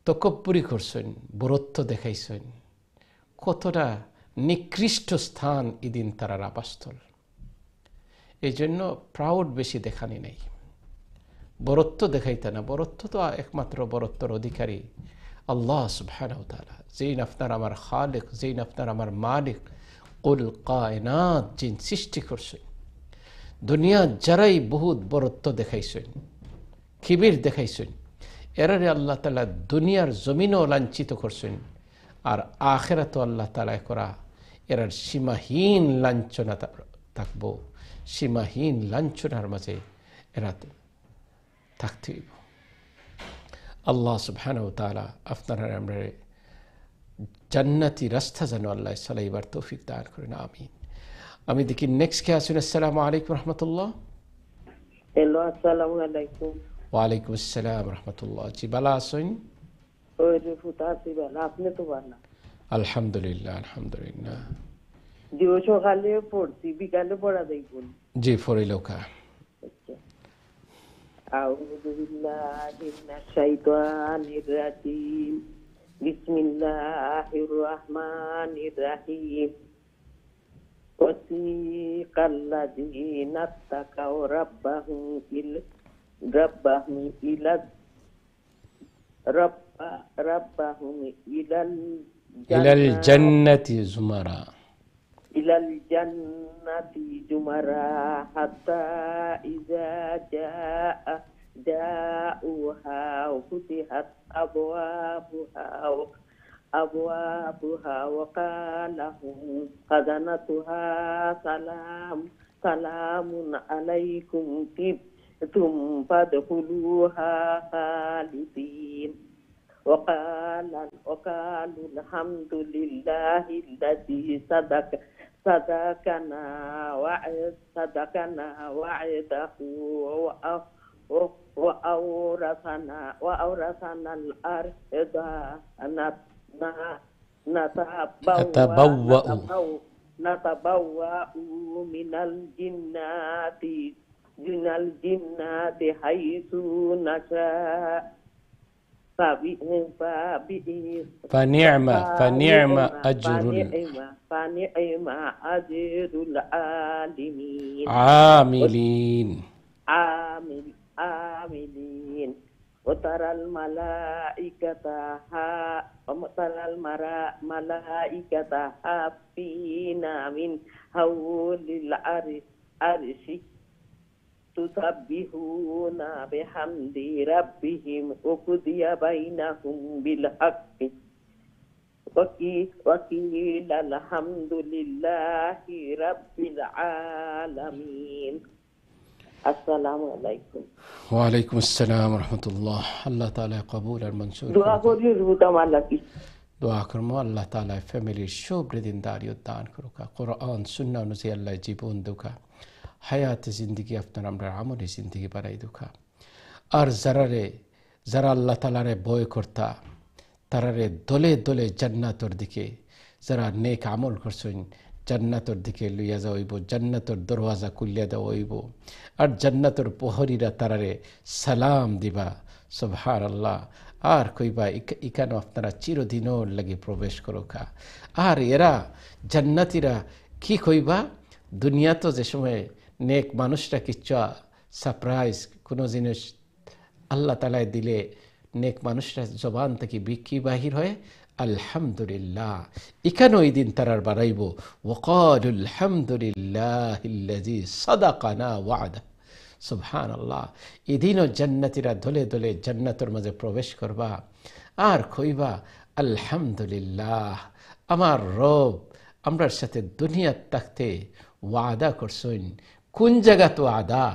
তকব্বুরি করছেন, বরত্ব দেখাইছেন, কতটা নিকৃষ্ট স্থান এদিন তারার আবাসস্থল। এই জন্য প্রাউড বেশি দেখানি নেই, বরত্ব দেখাইতে না। বরত্ব তো একমাত্র বরত্বর অধিকারী আল্লাহ সুবহানাহু ওয়া তাআলা, যেই আপনার আমার খালিক, যেই আপনার আমার মালিক, কুল কায়নাত যিন সৃষ্টি করছেন। দুনিয়া যারাই বহুত বরত্ব দেখাইছেন, কিবির দেখাইছেন, এরারে আল্লাহ তাআলা দুনিয়ার জমিনও লাঞ্ছিত করছেন, আর আখিরাতও আল্লাহ তাআলা করা এরার সীমাহীন লাঞ্ছনা থাকব, সীমাহীন লাঞ্ছনার মাঝে এরা থাকতে হইব। আল্লাহ সুবহানাহু ওয়া তাআলা আপনারা আমরা জান্নাতি রাস্তা যেন আল্লাহ চালাইবার তৌফিক দান করেন, আমিন। আমি দেখি নেক্সট কে আসুন। আসসালামু আলাইকুম রহমতুল্লাহ। হ্যালো, আসসালামু আলাইকুম। ওয়ালাইকুম আসসালাম রহমতুল্লাহ। জি বালা আসুন। ওই রে ফুটাছি বালা, আপনি তো বালা? আলহামদুলিল্লাহ আলহামদুলিল্লাহ। দিও সকালে পড়ছি, বিকালে পড়া দেখুন। জি ফরিলকা। আউযু বিল্লাহি মিনাশ শাইতানির রাজিম। বিসমিল্লাহির রাহমানির রাহিম। ওয়াসিকাল্লাযীনা তাকাউ রাব্বাহুম ইলাল জান্নাতি জুমারা। ইলাল জান্নাতি জুমারা হাত্তা ইযা জাউহা ফুতিহাত আবওয়াবুহা ওয়া ক্বালা লাহুম খাযানাতুহা সালামুন আলাইকুম তিবতুম ফাদখুলুহা খালিদিন। وقالوا الحمد لله الذي صدقنا وعده وأورثنا الأرض نتبوأ من الجنات حيث نشاء فنعم أجر العالمين عاملين. وترى الملائكة حافين من حول العرش تسبحون بحمد ربهم وقضي بينهم بالحق وقيل الحمد لله رب العالمين. السلام عليكم. وعليكم السلام ورحمة الله. الله تعالى قبول المنصور. دعا করি রুদা মালাকি। দোয়া করবো আল্লাহ তাআলা ফ্যামিলির সব দিনদারি দান করুকা, কোরআন সুন্নাহ অনুযায়ী আল্লাহ জীবন দুকা, হায়াতে জিন্দগি আপনার আমরা আমলে জিন্দগি বাড়াই দুকা। আর যারা আল্লাহ তাআলারে ভয় করতা, তারারে দলে দলে জান্নাতর দিকে, যারা নেক আমল করছেন জান্নাতর দিকে লইয়া যাওয়া হইব, জান্নাতর দরওয়াজা খুলিয়া দেওয়া হইব, আর জান্নাতর প্রহরীরা তারারে সালাম দিবা, সুবহানাল্লাহ। আর কইবা ইকানো আপনারা চিরদিনও লাগে প্রবেশ করোকা। আর এরা জান্নাতীরা কি কইবা, দুনিয়া তো যে সময় নেক মানুষরা কিচ্ছু সারপ্রাইজ কোনো জিনিস আল্লাহ তাআলা দিলে নেক মানুষরা জবান থেকে কি বাহির হয়, আলহামদুলিল্লাহ। এখানে ওই দিন তারা বাড়াইব ওয়াকালু আলহামদুলিল্লাহিল্লাযী সাদাকানা ওয়া'দা। সুবহানাল্লাহ। এদিনও জান্নাতীরা দলে দলে জান্নাতের মাঝে প্রবেশ করবা আর কইবা আলহামদুলিল্লাহ, আমার রব আমরার সাথে দুনিয়ার থাকতে ওয়াদা করছেন। কোন জায়গাতে ওয়াদা?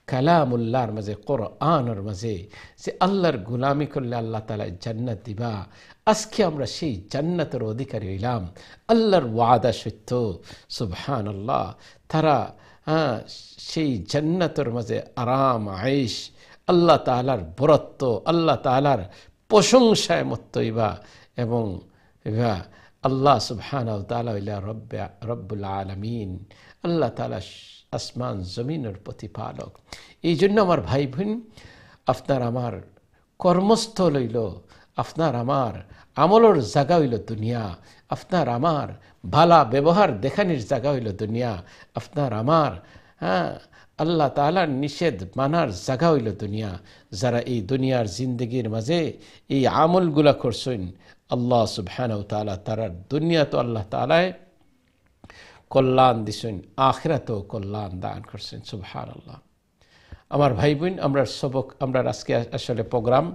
কালামুল্লাহর মাঝে, কোরআনের মাঝে, যে আল্লাহর গোলামি করলে আল্লাহ তাআলা জান্নাত দিবা। আজকে আমরা সেই জান্নাতের অধিকারী হইলাম। আল্লাহর ওয়াদা সত্য। সুবহানাল্লাহ। তারা সেই জান্নাতের মাঝে আরাম আয়েশ, আল্লাহ তাআলার বরত্ব, আল্লাহ তাআলার প্রশংসায় মত্ত হইবা এবং আল্লাহ সুবহানাহু ওয়া তাআলা হইলা রব্বুল আলামিন। আল্লাহ তাআলা আসমান জমিনের প্রতিপালক। এই জন্য আমার ভাই বোন, আপনার আমার কর্মস্থল হইল, আপনার আমার আমলের জায়গা হইল দুনিয়া, আপনার আমার ভালা ব্যবহার দেখানির জায়গা হইল দুনিয়া, আপনার আমার আল্লাহ তাআলার নিষেধ মানার জায়গা হইল দুনিয়া। যারা এই দুনিয়ার জিন্দগির মাঝে এই আমলগুলা করছেন, আল্লাহ সুবহানাহু ওয়া তাআলা তারা দুনিয়া তো আল্লাহ তাআলায় কল্যাণ দিছেন, আখিরাতেও কল্যাণ দান করছেন। সুবহানাল্লাহ। আমার ভাই বোন, আমরা সবক, আমরা আজকে আসলে প্রোগ্রাম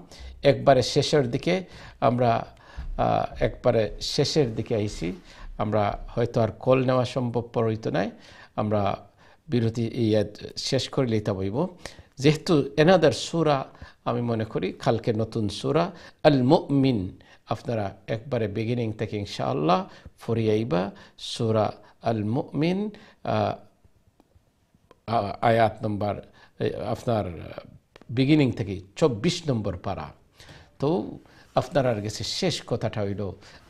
একবারে শেষের দিকে, আমরা একবারে শেষের দিকে আইছি। আমরা হয়তো আর কল নেওয়া সম্ভবপর হইতো নাই, আমরা বিরতি শেষ করে লইতে বইব। যেহেতু এনাদের সূরা আমি মনে করি কালকে নতুন সূরা আল মুমিন আপনারা একবারে বিগিনিং থেকে ইনশাআল্লাহ ফরিয়াইবা। সূরা আল মুমিন আয়াত নম্বর আপনার বিগিনিং থেকে 24 নম্বর পারা। তো আপনার কাছে শেষ কথাটা হইল,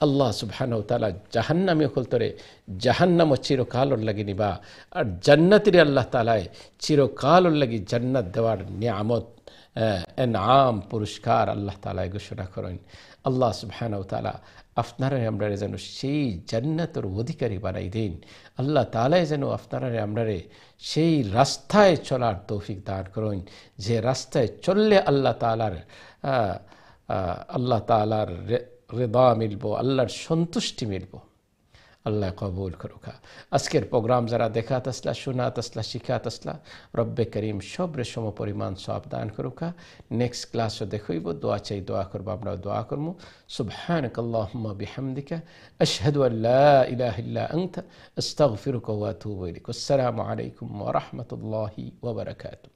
আল্লাহ সুবহানাহু ওয়া তাআলা জাহান্নামী হলতরে জাহান্নাম চিরকালর লাগি নিবা, আর জান্নাতিরে আল্লাহ তাআলায় চিরকালর লাগি জান্নাত দেওয়ার নিয়ামত এনআম পুরস্কার আল্লাহ তাআলা ঘোষণা করেন। আল্লাহ সুবহানাহু ওয়া তাআলা আপনারা আমরা যেন সেই জান্নাতের অধিকারী বানাই দেন। আল্লাহ তাআলা যেন আপনারা আমরা সেই রাস্তায় চলার তৌফিক দান করেন, যে রাস্তায় চললে আল্লাহ তাআলার রিদা মিলব, আল্লাহর সন্তুষ্টি মিলব। আল্লাহ কবুল করুকা। আজকের প্রোগ্রাম যারা দেখা তসলা, শোনা তসলা, শিখা তসলা, রব্বে করিম সবরে সম পরিমাণ সব দান করুকা। নেক্সট ক্লাসও দেখইব, দোয়া চাই, দোয়া করবো, আমরা দোয়া করবো। সুবহানাকাল্লাহুম্মা বিহামদিকা আশহাদু আল লা ইলাহা ইল্লা আনতা আস্তাগফিরুকা ওয়া আতুবু ইলাইক। আসসালামু আলাইকুম ওয়া রাহমাতুল্লাহি ওয়া বারাকাতুহু।